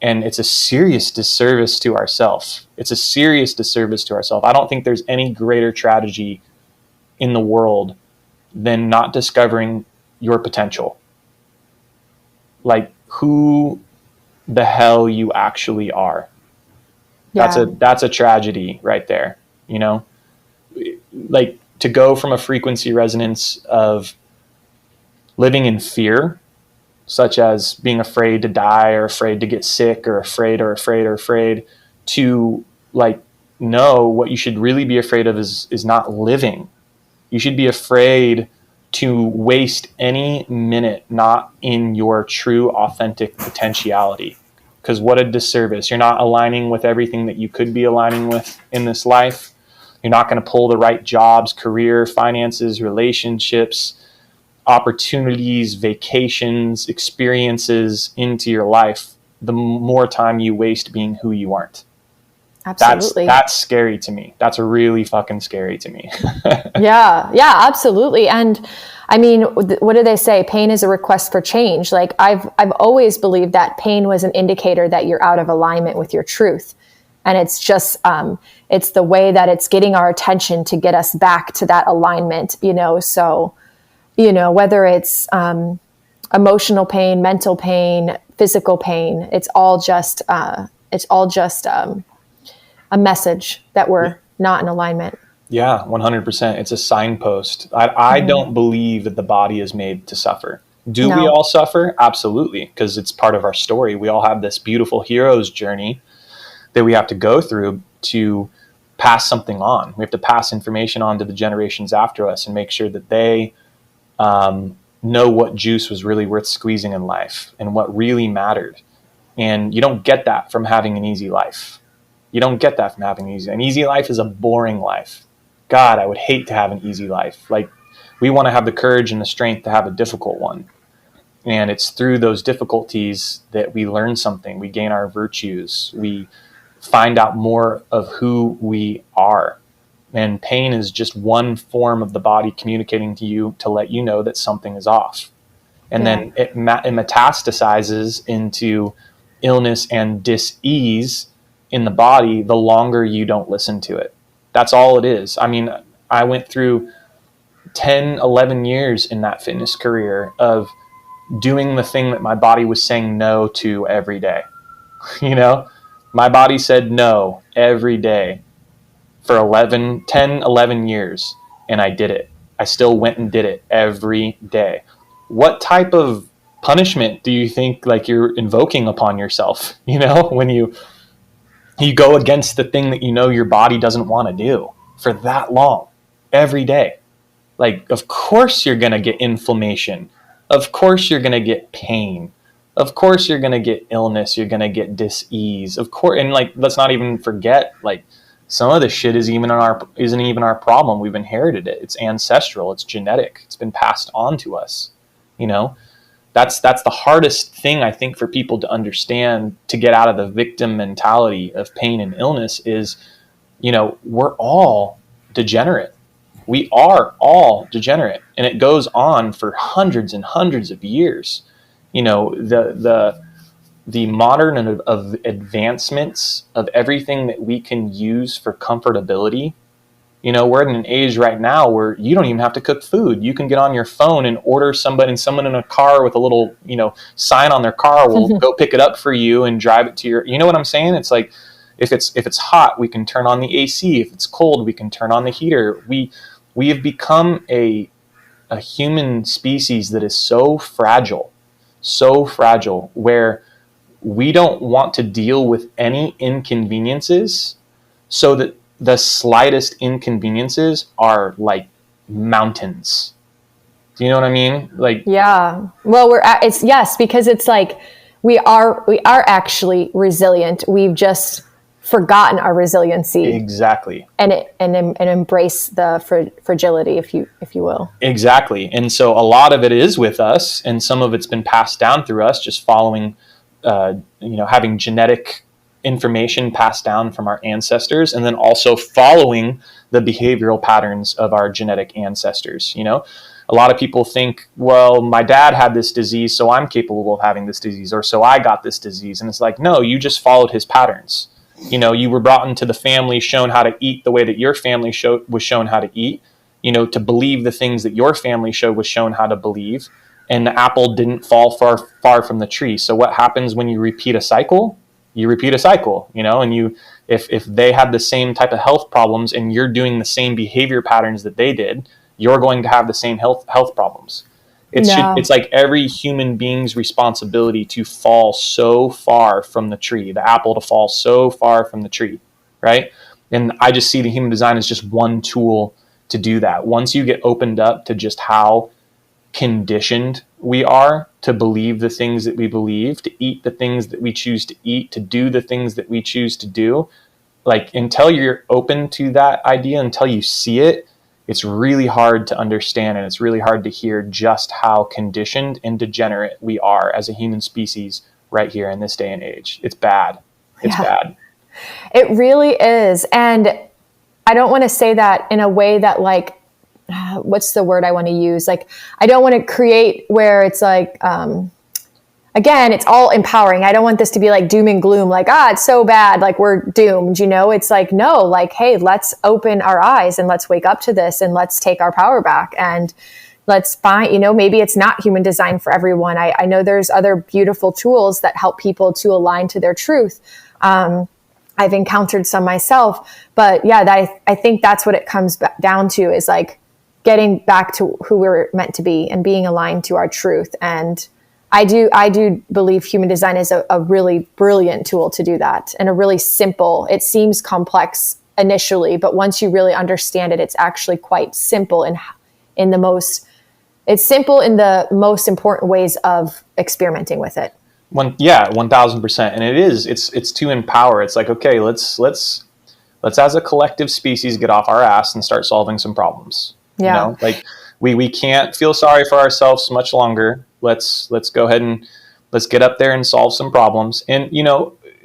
Speaker 3: And it's a serious disservice to ourselves. I don't think there's any greater tragedy in the world than not discovering your potential. Like who the hell you actually are. Yeah. That's a tragedy right there, Like to go from a frequency resonance of living in fear, such as being afraid to die or afraid to get sick or afraid, to like, no, what you should really be afraid of is not living. You should be afraid to waste any minute not in your true, authentic potentiality. Because what a disservice. You're not aligning with everything that you could be aligning with in this life. You're not going to pull the right jobs, career, finances, relationships, opportunities, vacations, experiences into your life the more time you waste being who you aren't.
Speaker 2: Absolutely.
Speaker 3: That's scary to me. That's really fucking scary to me.
Speaker 2: Yeah, absolutely. And I mean, what do they say? Pain is a request for change. Like I've always believed that pain was an indicator that you're out of alignment with your truth. And it's just, it's the way that it's getting our attention to get us back to that alignment, so, whether it's emotional pain, mental pain, physical pain, it's all just a message that we're not in alignment.
Speaker 3: Yeah, 100%. It's a signpost. I don't believe that the body is made to suffer. Do we all suffer? Absolutely, because it's part of our story. We all have this beautiful hero's journey that we have to go through to pass something on. We have to pass information on to the generations after us and make sure that they know what juice was really worth squeezing in life and what really mattered. And you don't get that from having an easy life. An easy life is a boring life. God, I would hate to have an easy life. Like, we want to have the courage and the strength to have a difficult one. And it's through those difficulties that we learn something. We gain our virtues. We find out more of who we are. And pain is just one form of the body communicating to you to let you know that something is off. And then it metastasizes into illness and dis-ease in the body the longer you don't listen to it. That's all it is. I mean, I went through 10, 11 years in that fitness career of doing the thing that my body was saying no to every day. My body said no every day for 10, 11 years, and I did it. I still went and did it every day. What type of punishment do you think like you're invoking upon yourself, when you go against the thing that your body doesn't want to do for that long, every day? Like, of course you're going to get inflammation. Of course you're going to get pain. Of course you're going to get illness. You're going to get dis-ease. Of course. And like, let's not even forget, like, some of this shit isn't even our problem. We've inherited it. It's ancestral. It's genetic. It's been passed on to us. That's the hardest thing, I think, for people to understand, to get out of the victim mentality of pain and illness is, we're all degenerate. We are all degenerate, and it goes on for hundreds and hundreds of years. The modern of advancements of everything that we can use for comfortability We're in an age right now where you don't even have to cook food. You can get on your phone and order somebody, and someone in a car with a little, sign on their car will go pick it up for you and drive it to your, you know what I'm saying? It's like, if it's hot, we can turn on the AC. If it's cold, we can turn on the heater. We have become a human species that is so fragile, where we don't want to deal with any inconveniences, so that the slightest inconveniences are like mountains. Do you know what I mean? Like,
Speaker 2: Yeah. Well, it's yes, because it's like we are actually resilient. We've just forgotten our resiliency.
Speaker 3: exactly.
Speaker 2: And embrace the fragility, if you will.
Speaker 3: Exactly. And so a lot of it is with us, and some of it's been passed down through us, just following, having genetic information passed down from our ancestors, and then also following the behavioral patterns of our genetic ancestors. A lot of people think, well, my dad had this disease, so I'm capable of having this disease, or so I got this disease. And it's like, no, you just followed his patterns. You were brought into the family, shown how to eat the way that your family was shown how to eat, to believe the things that your family was shown how to believe. And the apple didn't fall far from the tree. So what happens when you repeat a cycle? You repeat a cycle, and if they had the same type of health problems and you're doing the same behavior patterns that they did, you're going to have the same health problems. It's like every human being's responsibility to fall so far from the tree, the apple to fall so far from the tree, right? And I just see the human design as just one tool to do that. Once you get opened up to just how conditioned we are to believe the things that we believe, to eat the things that we choose to eat, to do the things that we choose to do, like, until you're open to that idea, until you see it, it's really hard to understand, and it's really hard to hear just how conditioned and degenerate we are as a human species right here in this day and age. It's bad. It's bad.
Speaker 2: It really is. And I don't want to say that in a way that, like, what's the word I want to use? Like, I don't want to create where it's like, again, it's all empowering. I don't want this to be like doom and gloom, like, it's so bad, like we're doomed, It's like, no, like, hey, let's open our eyes and let's wake up to this, and let's take our power back, and let's find, maybe it's not human design for everyone. I know there's other beautiful tools that help people to align to their truth. I've encountered some myself, but yeah, I think that's what it comes down to, is like getting back to who we're meant to be and being aligned to our truth. And I do believe human design is a really brilliant tool to do that, and a really simple. It seems complex initially, but once you really understand it, it's actually quite simple it's simple in the most important ways of experimenting with it.
Speaker 3: 1,000%. And it's to empower. It's like, okay, let's as a collective species get off our ass and start solving some problems.
Speaker 2: Yeah.
Speaker 3: Like we can't feel sorry for ourselves much longer. Let's go ahead and let's get up there and solve some problems. And,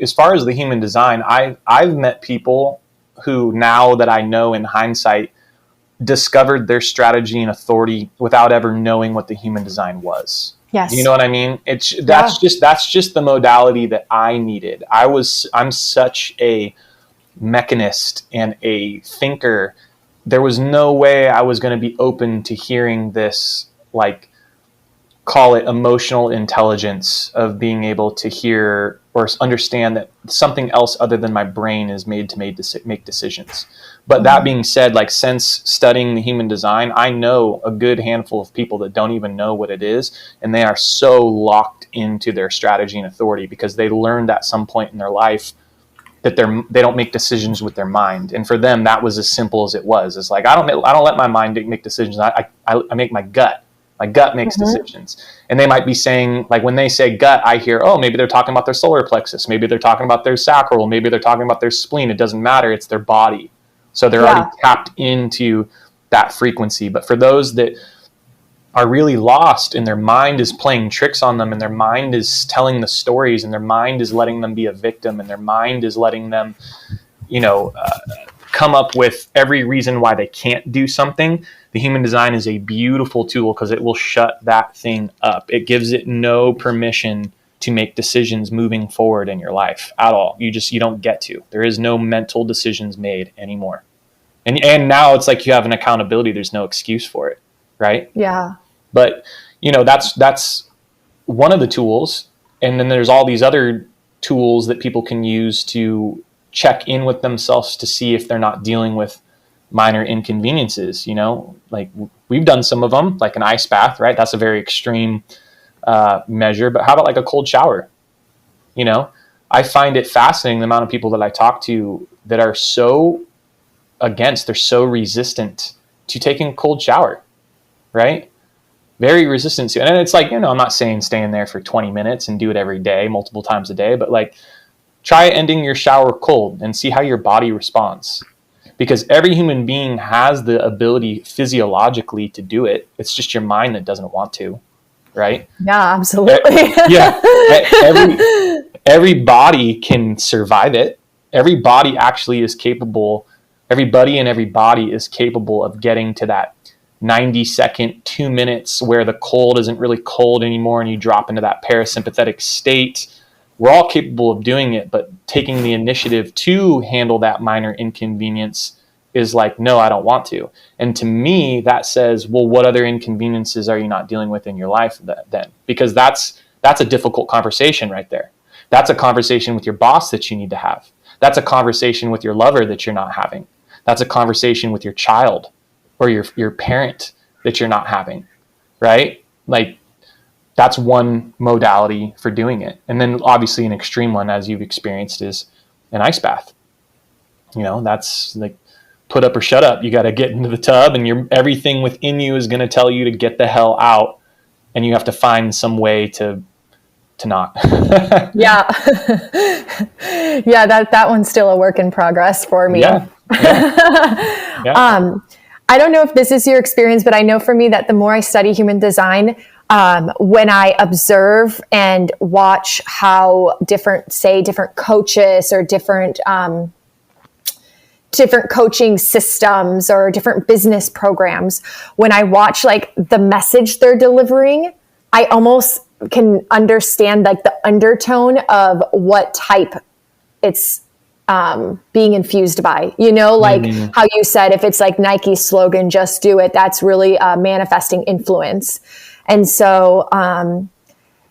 Speaker 3: as far as the human design, I've met people who, now that I know in hindsight, discovered their strategy and authority without ever knowing what the human design was.
Speaker 2: Yes.
Speaker 3: You know what I mean? That's just the modality that I needed. I'm such a mechanist and a thinker. There was no way I was going to be open to hearing this, like, call it emotional intelligence, of being able to hear or understand that something else other than my brain is made to make decisions. But that being said, like, since studying the human design, I know a good handful of people that don't even know what it is, and they are so locked into their strategy and authority because they learned at some point in their life that they don't make decisions with their mind. And for them, that was as simple as it was. It's like, I don't let my mind make decisions. I make my gut. My gut makes decisions. And they might be saying, like, when they say gut, I hear, oh, maybe they're talking about their solar plexus. Maybe they're talking about their sacral. Maybe they're talking about their spleen. It doesn't matter. It's their body. So they're already tapped into that frequency. But for those that are really lost and their mind is playing tricks on them, and their mind is telling the stories, and their mind is letting them be a victim, and their mind is letting them, come up with every reason why they can't do something, the human design is a beautiful tool because it will shut that thing up. It gives it no permission to make decisions moving forward in your life at all. You don't get to. There is no mental decisions made anymore. And now it's like you have an accountability. There's no excuse for it, right?
Speaker 2: Yeah.
Speaker 3: But that's one of the tools. And then there's all these other tools that people can use to check in with themselves to see if they're not dealing with minor inconveniences. Like we've done some of them, like an ice bath, right? That's a very extreme measure. But how about like a cold shower? I find it fascinating the amount of people that I talk to that are they're so resistant to taking a cold shower, right? Very resistant to it. And it's like, I'm not saying stay in there for 20 minutes and do it every day, multiple times a day, but like try ending your shower cold and see how your body responds. Because every human being has the ability physiologically to do it. It's just your mind that doesn't want to, right?
Speaker 2: Yeah, absolutely.
Speaker 3: Yeah. Every body can survive it. Everybody and every body is capable of getting to that 90-second, 2 minutes where the cold isn't really cold anymore and you drop into that parasympathetic state. We're all capable of doing it, but taking the initiative to handle that minor inconvenience is like, no, I don't want to. And to me, that says, well, what other inconveniences are you not dealing with in your life then? Because that's a difficult conversation right there. That's a conversation with your boss that you need to have. That's a conversation with your lover that you're not having. That's a conversation with your child or your parent that you're not having, right? Like that's one modality for doing it. And then obviously an extreme one, as you've experienced, is an ice bath. That's like put up or shut up. You got to get into the tub and everything within you is going to tell you to get the hell out. And you have to find some way to not.
Speaker 2: Yeah. Yeah. That one's still a work in progress for me.
Speaker 3: Yeah.
Speaker 2: I don't know if this is your experience, but I know for me that the more I study human design, when I observe and watch how different coaches or different coaching systems or different business programs, when I watch like the message they're delivering, I almost can understand like the undertone of what type it's being infused by, like how you said, if it's like Nike's slogan, just do it, that's really manifesting influence. And so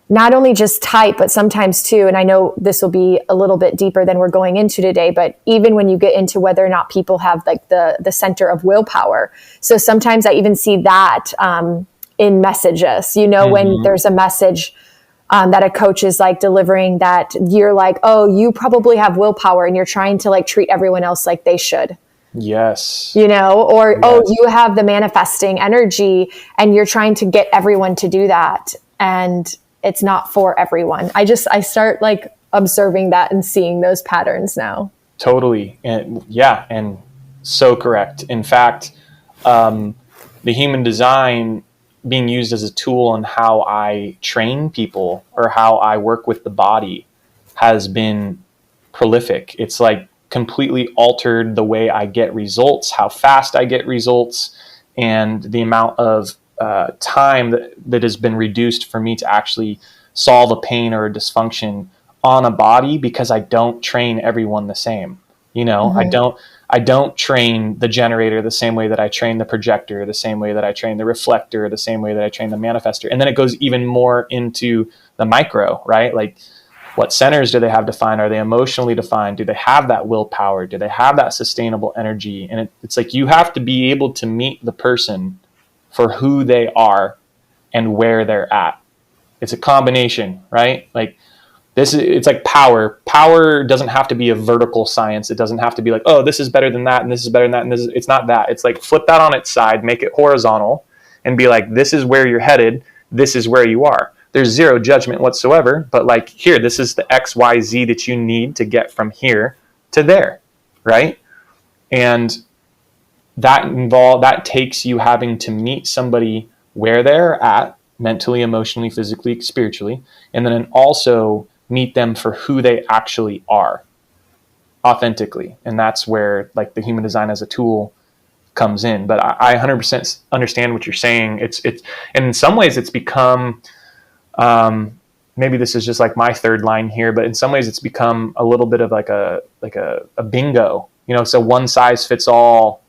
Speaker 2: not only just type, but sometimes too, and I know this will be a little bit deeper than we're going into today, but even when you get into whether or not people have like the center of willpower. So sometimes I even see that in messages, when there's a message that a coach is like delivering that you're like, oh, you probably have willpower and you're trying to like treat everyone else like they should.
Speaker 3: Yes.
Speaker 2: Or,
Speaker 3: yes.
Speaker 2: Oh, you have the manifesting energy and you're trying to get everyone to do that. And it's not for everyone. I start like observing that and seeing those patterns now.
Speaker 3: Totally. And so correct. In fact, the human design being used as a tool on how I train people or how I work with the body has been prolific. It's like completely altered the way I get results, how fast I get results, and the amount of time that has been reduced for me to actually solve a pain or a dysfunction on a body, because I don't train everyone the same. I don't train the generator the same way that I train the projector, the same way that I train the reflector, the same way that I train the manifester. And then it goes even more into the micro, right? Like what centers do they have defined? Are they emotionally defined? Do they have that willpower? Do they have that sustainable energy? And it's like you have to be able to meet the person for who they are and where they're at. It's a combination, right? Like it's like power. Power doesn't have to be a vertical science. It doesn't have to be like, oh, this is better than that, and this is better than that, and it's not that. It's like flip that on its side, make it horizontal, and be like, this is where you're headed. This is where you are. There's zero judgment whatsoever, but like here, this is the XYZ that you need to get from here to there, right? And that takes you having to meet somebody where they're at, mentally, emotionally, physically, spiritually, and then also meet them for who they actually are authentically. And that's where like the human design as a tool comes in. But I 100% understand what you're saying. It's and in some ways it's become maybe this is just like my third line here, but in some ways it's become a little bit of like a bingo, so one size fits all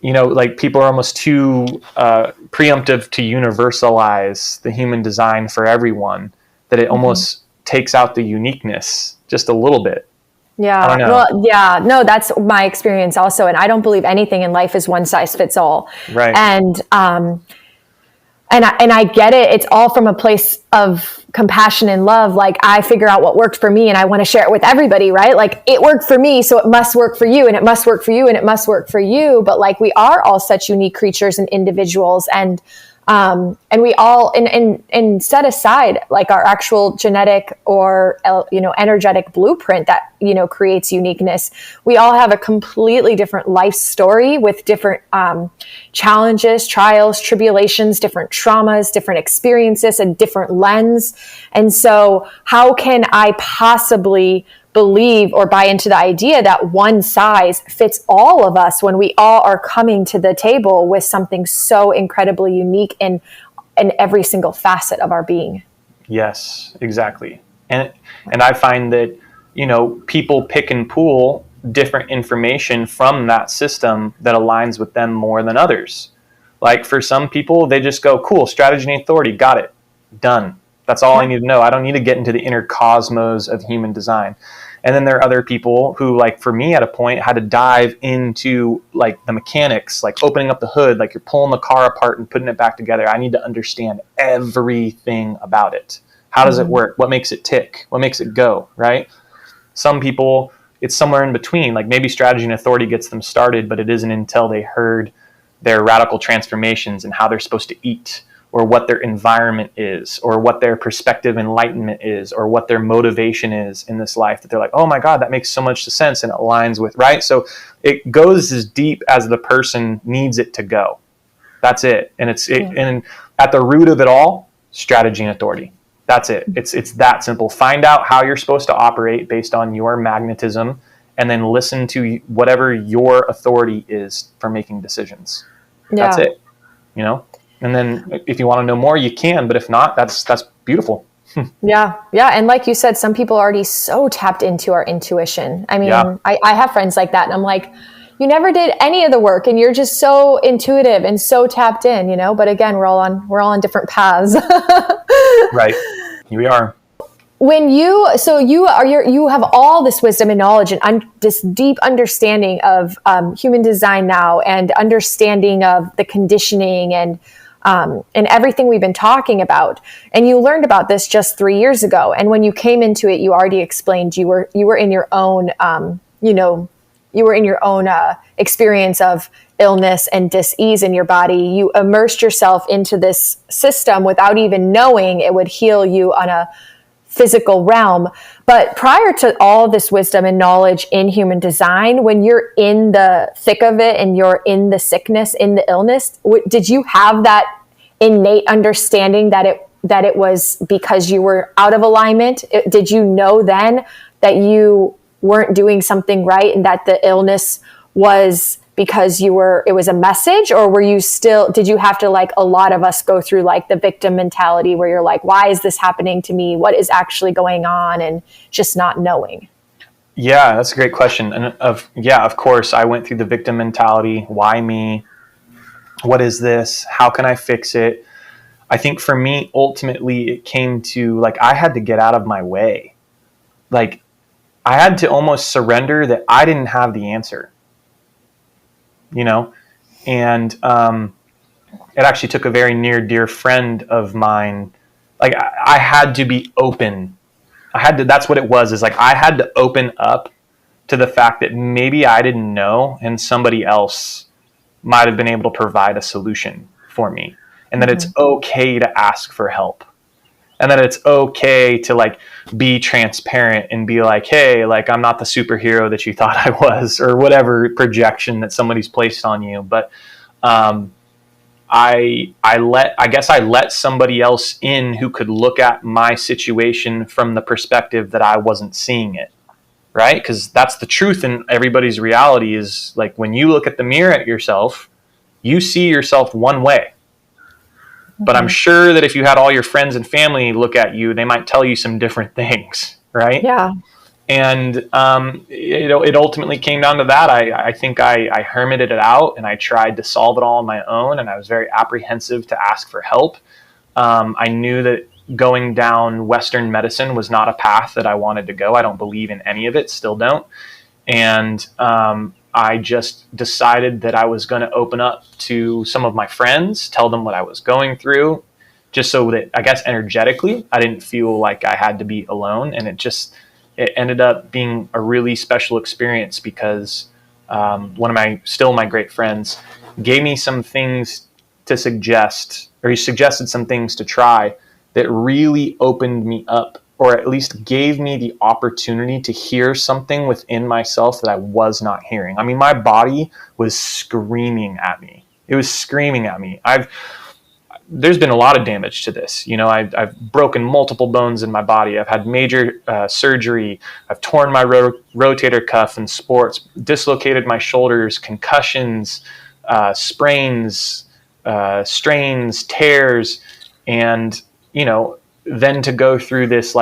Speaker 3: like people are almost too preemptive to universalize the human design for everyone, that it almost takes out the uniqueness just a little bit. I
Speaker 2: Yeah.
Speaker 3: don't know.
Speaker 2: Well, yeah. No, that's my experience also. And I don't believe anything in life is one size fits all.
Speaker 3: Right.
Speaker 2: And I get it. It's all from a place of compassion and love. Like, I figure out what worked for me and I want to share it with everybody, right? Like, it worked for me, so it must work for you, and it must work for you, and it must work for you. But like, we are all such unique creatures and individuals, and we all, and set aside like our actual genetic or, energetic blueprint that, creates uniqueness. We all have a completely different life story with different, challenges, trials, tribulations, different traumas, different experiences, a different lens. And so how can I possibly believe or buy into the idea that one size fits all of us when we all are coming to the table with something so incredibly unique in every single facet of our being?
Speaker 3: Yes, exactly. And I find that, people pick and pull different information from that system that aligns with them more than others. Like for some people, they just go, cool, strategy and authority, got it, done. That's all I need to know. I don't need to get into the inner cosmos of human design. And then there are other people who, like for me at a point, had to dive into like the mechanics, like opening up the hood, like you're pulling the car apart and putting it back together. I need to understand everything about it. How does it work? What makes it tick? What makes it go, right? Some people, it's somewhere in between. Like maybe strategy and authority gets them started, but it isn't until they heard their radical transformations and how they're supposed to eat, or what their environment is, or what their perspective enlightenment is, or what their motivation is in this life, that they're like, oh my God, that makes so much sense and it aligns with, right? So it goes as deep as the person needs it to go. That's it. And and at the root of it all, strategy and authority. That's it. It's that simple. Find out how you're supposed to operate based on your magnetism, and then listen to whatever your authority is for making decisions. That's it. And then if you want to know more, you can, but if not, that's beautiful.
Speaker 2: Yeah. Yeah. And like you said, some people are already so tapped into our intuition. I mean, I have friends like that, and I'm like, you never did any of the work and you're just so intuitive and so tapped in, but again, we're all on different paths.
Speaker 3: Right. Here we are.
Speaker 2: When you have all this wisdom and knowledge and this deep understanding of human design now, and understanding of the conditioning and everything we've been talking about. And you learned about this just 3 years ago. And when you came into it, you already explained you were in your own, experience of illness and dis-ease in your body. You immersed yourself into this system without even knowing it would heal you on a physical realm. But prior to all this wisdom and knowledge in human design, when you're in the thick of it and you're in the sickness, in the illness, did you have that innate understanding that it was because you were out of alignment? Did you know then that you weren't doing something right, and that the illness was because it was a message? Or did you have to, like a lot of us go through, like the victim mentality where you're like, why is this happening to me? What is actually going on? And just not knowing.
Speaker 3: Yeah, that's a great question. And of course I went through the victim mentality. Why me? What is this? How can I fix it? I think for me, ultimately it came to, like, I had to get out of my way. Like I had to almost surrender that I didn't have the answer. And it actually took a very near dear friend of mine. Like I had to be open. That's what it was, is like, I had to open up to the fact that maybe I didn't know and somebody else might have been able to provide a solution for me, and that it's okay to ask for help, and that it's okay to like be transparent and be like, hey, like I'm not the superhero that you thought I was, or whatever projection that somebody's placed on you. But I let somebody else in who could look at my situation from the perspective that I wasn't seeing it. Right? Because that's the truth in everybody's reality, is like when you look at the mirror at yourself, you see yourself one way. But I'm sure that if you had all your friends and family look at you, they might tell you some different things, right?
Speaker 2: Yeah.
Speaker 3: And it ultimately came down to that. I think I hermited it out, and I tried to solve it all on my own, and I was very apprehensive to ask for help. I knew that going down Western medicine was not a path that I wanted to go. I don't believe in any of it, still don't. And I just decided that I was going to open up to some of my friends, tell them what I was going through, just so that, I guess, energetically, I didn't feel like I had to be alone. And it ended up being a really special experience, because one of my great friends gave me some things to suggest, or he suggested some things to try that really opened me up, or at least gave me the opportunity to hear something within myself that I was not hearing. I mean, my body was screaming at me. It was screaming at me. There's been a lot of damage to this. I've broken multiple bones in my body. I've had major surgery. I've torn my rotator cuff in sports, dislocated my shoulders, concussions, sprains, strains, tears, and, then to go through this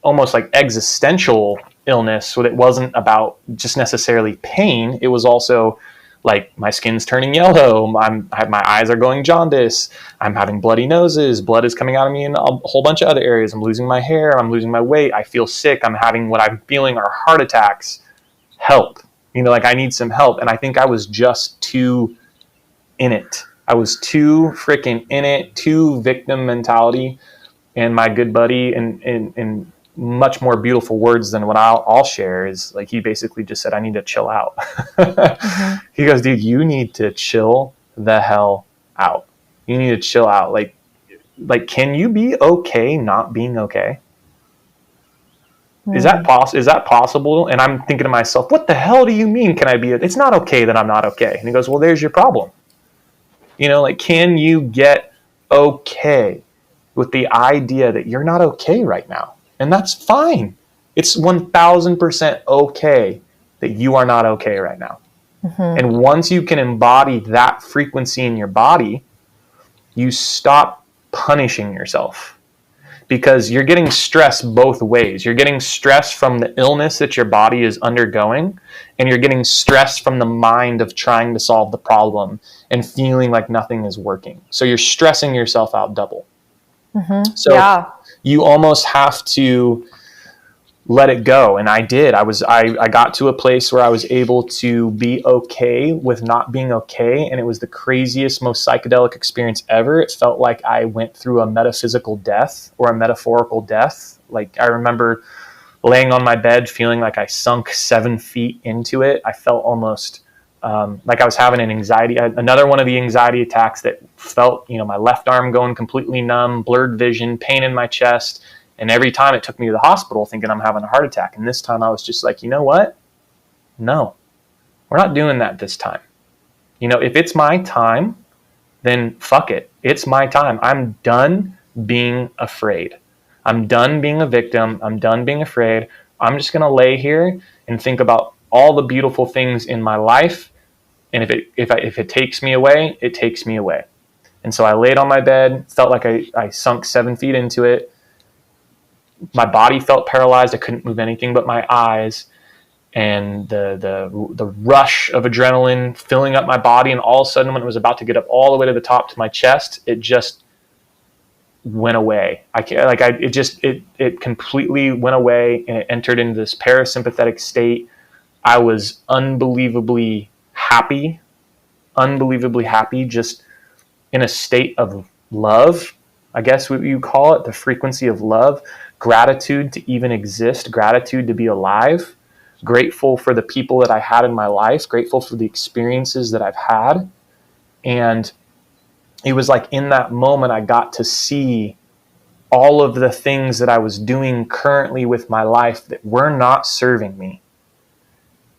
Speaker 3: almost like existential illness. So it wasn't about just necessarily pain. It was also like my skin's turning yellow. My eyes are going jaundice. I'm having bloody noses. Blood is coming out of me in a whole bunch of other areas. I'm losing my hair. I'm losing my weight. I feel sick. I'm having what I'm feeling are heart attacks. Help. I need some help. And I think I was just too in it. I was too freaking in it, too victim mentality. And my good buddy, in much more beautiful words than what I'll share, is he basically just said, I need to chill out. Mm-hmm. He goes, dude, you need to chill the hell out. You need to chill out. Can you be okay not being okay? Mm-hmm. Is that possible? And I'm thinking to myself, what the hell do you mean? Can I be? It's not okay that I'm not okay. And he goes, well, there's your problem. Can you get okay with the idea that you're not okay right now? And that's fine. It's 1000% okay that you are not okay right now. Mm-hmm. And once you can embody that frequency in your body, you stop punishing yourself, because you're getting stress both ways. You're getting stress from the illness that your body is undergoing, and you're getting stress from the mind of trying to solve the problem and feeling like nothing is working. So you're stressing yourself out double. Mm-hmm. So you almost have to let it go. And I did. I got to a place where I was able to be okay with not being okay. And it was the craziest, most psychedelic experience ever. It felt like I went through a metaphysical death, or a metaphorical death. I remember laying on my bed feeling like I sunk 7 feet into it. I felt almost like I was having another one of the anxiety attacks that felt, my left arm going completely numb, blurred vision, pain in my chest. And every time it took me to the hospital thinking I'm having a heart attack. And this time I was just like, you know what? No, we're not doing that this time. If it's my time, then fuck it. It's my time. I'm done being afraid. I'm done being a victim. I'm done being afraid. I'm just going to lay here and think about all the beautiful things in my life. And if it takes me away, it takes me away. And so I laid on my bed, felt like I sunk 7 feet into it. My body felt paralyzed. I couldn't move anything but my eyes. And the rush of adrenaline filling up my body. And all of a sudden, when it was about to get up all the way to the top to my chest, it just went away. It completely went away, and it entered into this parasympathetic state. I was unbelievably happy, just in a state of love, I guess what you call it, the frequency of love, gratitude to even exist, gratitude to be alive, grateful for the people that I had in my life, grateful for the experiences that I've had. And it was like in that moment, I got to see all of the things that I was doing currently with my life that were not serving me.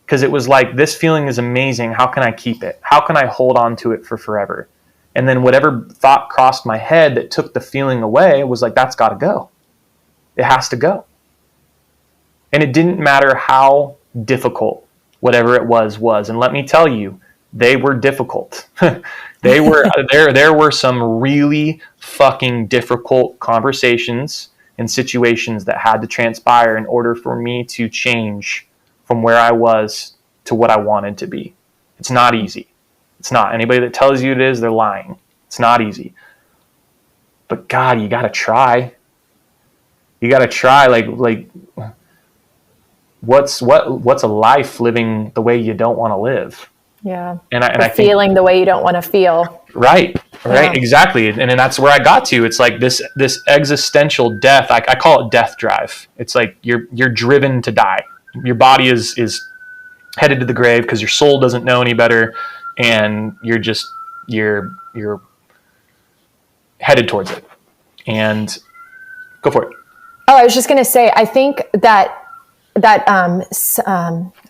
Speaker 3: Because it was like, this feeling is amazing. How can I keep it? How can I hold on to it for forever? And then whatever thought crossed my head that took the feeling away was like, that's got to go. It has to go. And it didn't matter how difficult whatever it was. And let me tell you, they were difficult. There were some really fucking difficult conversations and situations that had to transpire in order for me to change from where I was to what I wanted to be. It's not easy. It's not. Anybody that tells you it is, they're lying. It's not easy. But God, you got to try. You got to try. Like what's a life living the way you don't want to live?
Speaker 2: Yeah.
Speaker 3: And I think,
Speaker 2: feeling the way you don't want to feel.
Speaker 3: Right.
Speaker 2: Yeah.
Speaker 3: Exactly. And that's where I got to. It's like this existential death. I call it death drive. It's like you're driven to die. Your body is headed to the grave because your soul doesn't know any better, and you're headed towards it. And go for it.
Speaker 2: Oh, I was just going to say, I think that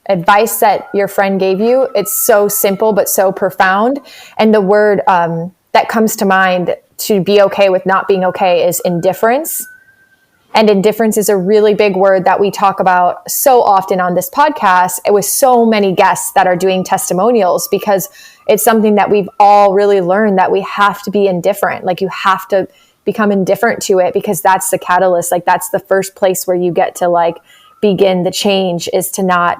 Speaker 2: advice that your friend gave you, it's so simple but so profound. And the word that comes to mind to be okay with not being okay is indifference. And indifference is a really big word that we talk about so often on this podcast with so many guests that are doing testimonials, because it's something that we've all really learned, that we have to be indifferent. Like, you have to become indifferent to it, because that's the catalyst. Like, that's the first place where you get to like begin the change, is to not,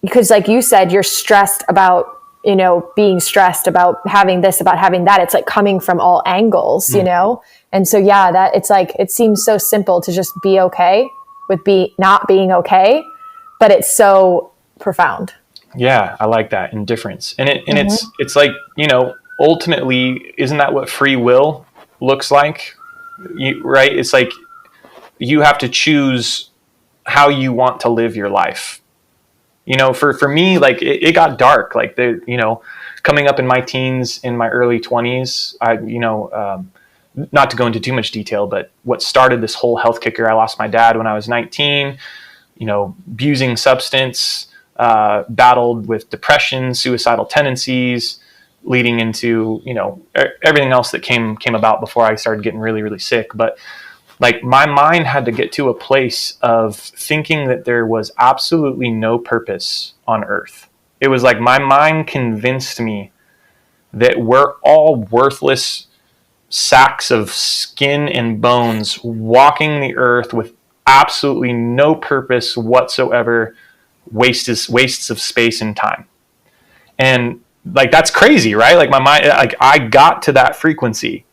Speaker 2: because like you said, you're stressed about, being stressed about having this, about having that. It's like coming from all angles, And so, yeah, that it's like, it seems so simple to just be okay with not being okay, but it's so profound.
Speaker 3: Yeah, I like that, indifference. And it's like, ultimately, isn't that what free will looks like? Right? It's like you have to choose how you want to live your life. For me, like it got dark, like coming up in my teens, in my early 20s, not to go into too much detail, but what started this whole health kicker, I lost my dad when I was 19, abusing substance, battled with depression, suicidal tendencies, leading into, everything else that came about before I started getting really, really sick. But like, my mind had to get to a place of thinking that there was absolutely no purpose on earth. It was like my mind convinced me that we're all worthless sacks of skin and bones walking the earth with absolutely no purpose whatsoever, wastes of space and time. And like, that's crazy, right? Like, my mind, like, I got to that frequency.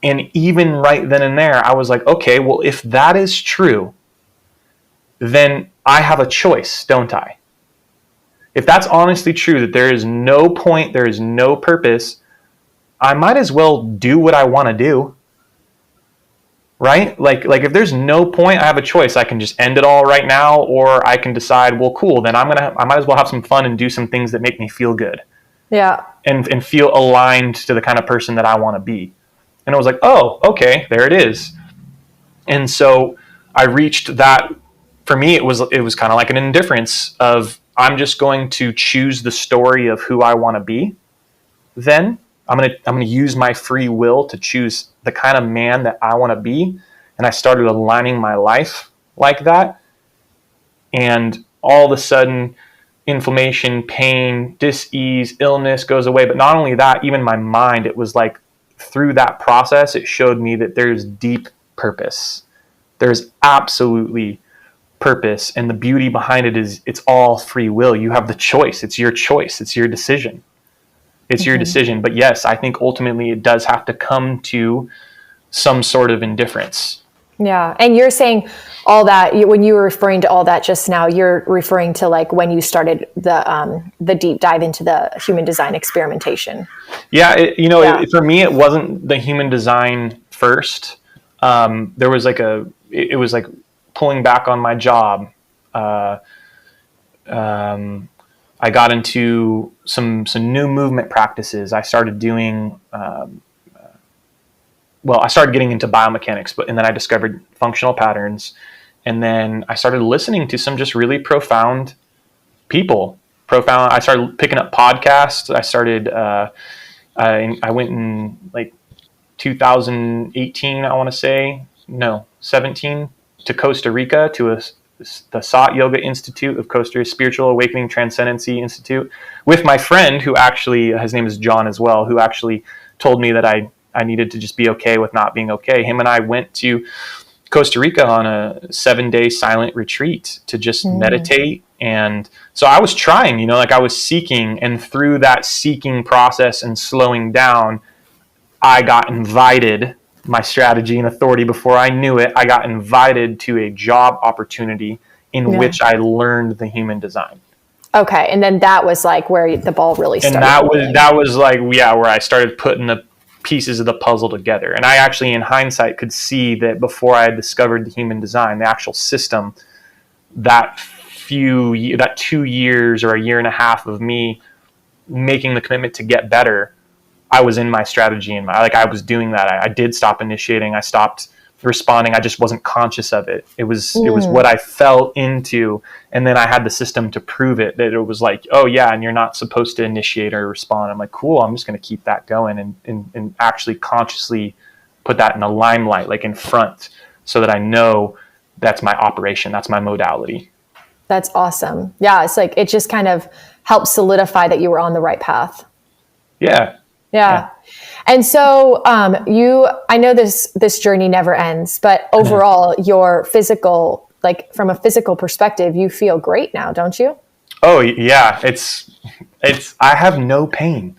Speaker 3: And even right then and there, I was like, okay, well, if that is true, then I have a choice, don't I? If that's honestly true, that there is no point, there is no purpose, I might as well do what I want to do, right? Like if there's no point, I have a choice. I can just end it all right now, or I can decide, well, cool, then I might as well have some fun and do some things that make me feel good. Yeah. And feel aligned to the kind of person that I want to be. And I was like, oh, okay, there it is. And so I reached that. For me, it was kind of like an indifference of, I'm just going to choose the story of who I want to be. Then I'm going to use my free will to choose the kind of man that I want to be. And I started aligning my life like that. And all of a sudden, inflammation, pain, dis-ease, illness goes away. But not only that, even my mind, it was like, through that process, it showed me that there's deep purpose. There's absolutely purpose. And the beauty behind it is it's all free will. You have the choice. It's your choice. It's your decision. It's your decision. But yes, I think ultimately it does have to come to some sort of indifference.
Speaker 2: Yeah. And you're saying all that, when you were referring to all that just now, you're referring to like when you started the deep dive into the human design experimentation.
Speaker 3: Yeah. For me, it wasn't the human design first. There was it was like pulling back on my job. I got into some new movement practices. I started doing, I started getting into biomechanics, and then I discovered functional patterns. And then I started listening to some just really profound people. I started picking up podcasts. I started, I went in like 2018, I want to say, 17, to Costa Rica to the Sat Yoga Institute of Costa Rica, Spiritual Awakening Transcendency Institute, with my friend who actually, his name is Jon as well, who actually told me that I needed to just be okay with not being okay. Him and I went to Costa Rica on a 7-day silent retreat to just meditate. And so I was trying, like I was seeking, and through that seeking process and slowing down, I got invited, my strategy and authority, before I knew it, I got invited to a job opportunity in which I learned the human design.
Speaker 2: Okay. And then that was like where the ball really started.
Speaker 3: And that was like, where I started putting the pieces of the puzzle together. And I actually, in hindsight, could see that before I had discovered the human design, the actual system, that 2 years or a year and a half of me making the commitment to get better, I was in my strategy, and I was doing that. I did stop initiating. I stopped responding. I just wasn't conscious of it. It was what I fell into. And then I had the system to prove it, that it was like, oh yeah, and you're not supposed to initiate or respond. I'm like, cool, I'm just going to keep that going and actually consciously put that in the limelight, like in front, so that I know that's my operation. That's my modality.
Speaker 2: That's awesome. Yeah. It's like, it just kind of helps solidify that you were on the right path.
Speaker 3: Yeah.
Speaker 2: Yeah. And so I know this journey never ends, but overall your physical, like from a physical perspective, you feel great now, don't you?
Speaker 3: Oh yeah. I have no pain.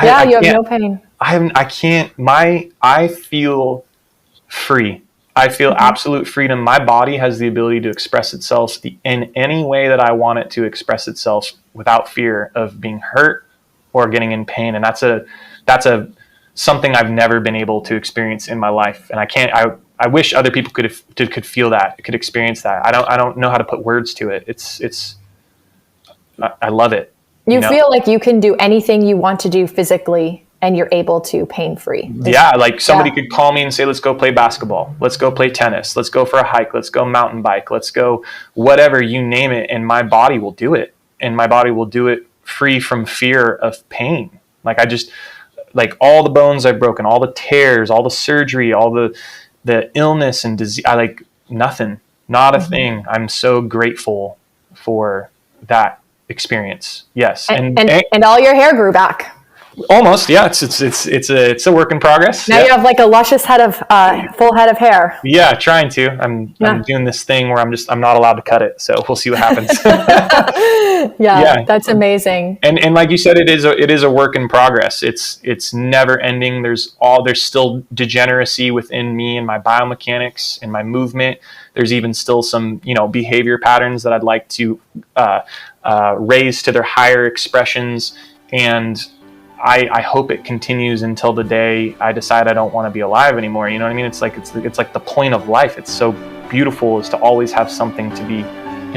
Speaker 2: You have no pain.
Speaker 3: I feel free. I feel absolute freedom. My body has the ability to express itself in any way that I want it to express itself without fear of being hurt or getting in pain. And that's something I've never been able to experience in my life. And I wish other people could feel that, could experience that. I don't know how to put words to it. I love it.
Speaker 2: You feel like you can do anything you want to do physically, and you're able to pain-free.
Speaker 3: Yeah, like somebody could call me and say, let's go play basketball. Let's go play tennis. Let's go for a hike. Let's go mountain bike. Let's go whatever, you name it. And my body will do it. And my body will do it free from fear of pain. Like like all the bones I've broken, all the tears, all the surgery, all the illness and disease, I like nothing, not a thing. I'm so grateful for that experience. Yes.
Speaker 2: And all your hair grew back.
Speaker 3: Almost, yeah. It's a work in progress.
Speaker 2: Now you have like a luscious full head of hair.
Speaker 3: Yeah, trying to. I'm doing this thing where I'm not allowed to cut it, so we'll see what happens.
Speaker 2: yeah, that's amazing.
Speaker 3: And like you said, it is a work in progress. It's never ending. There's still degeneracy within me and my biomechanics and my movement. There's even still some behavior patterns that I'd like to raise to their higher expressions, and I hope it continues until the day I decide I don't want to be alive anymore. You know what I mean? It's like the point of life. It's so beautiful, is to always have something to be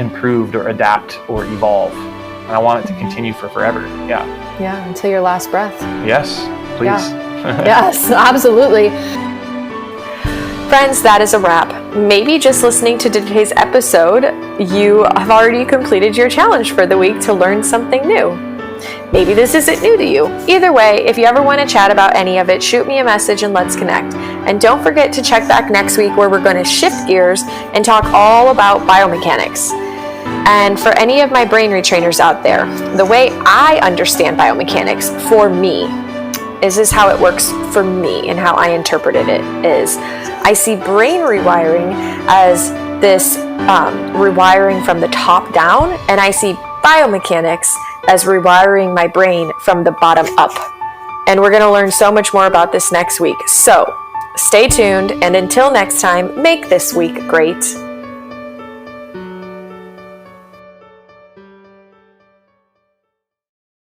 Speaker 3: improved or adapt or evolve. And I want it to continue for forever. Yeah.
Speaker 2: Yeah, until your last breath.
Speaker 3: Yes, please.
Speaker 2: Yeah. Yes, absolutely.
Speaker 1: Friends, that is a wrap. Maybe just listening to today's episode, you have already completed your challenge for the week to learn something new. Maybe this isn't new to you. Either way, if you ever want to chat about any of it, shoot me a message and let's connect. And don't forget to check back next week, where we're going to shift gears and talk all about biomechanics. And for any of my brain retrainers out there, the way I understand biomechanics for me is how it works for me and how I interpreted it is I see brain rewiring as this rewiring from the top down, and I see biomechanics as rewiring my brain from the bottom up. And we're going to learn so much more about this next week. So stay tuned, and until next time, make this week great.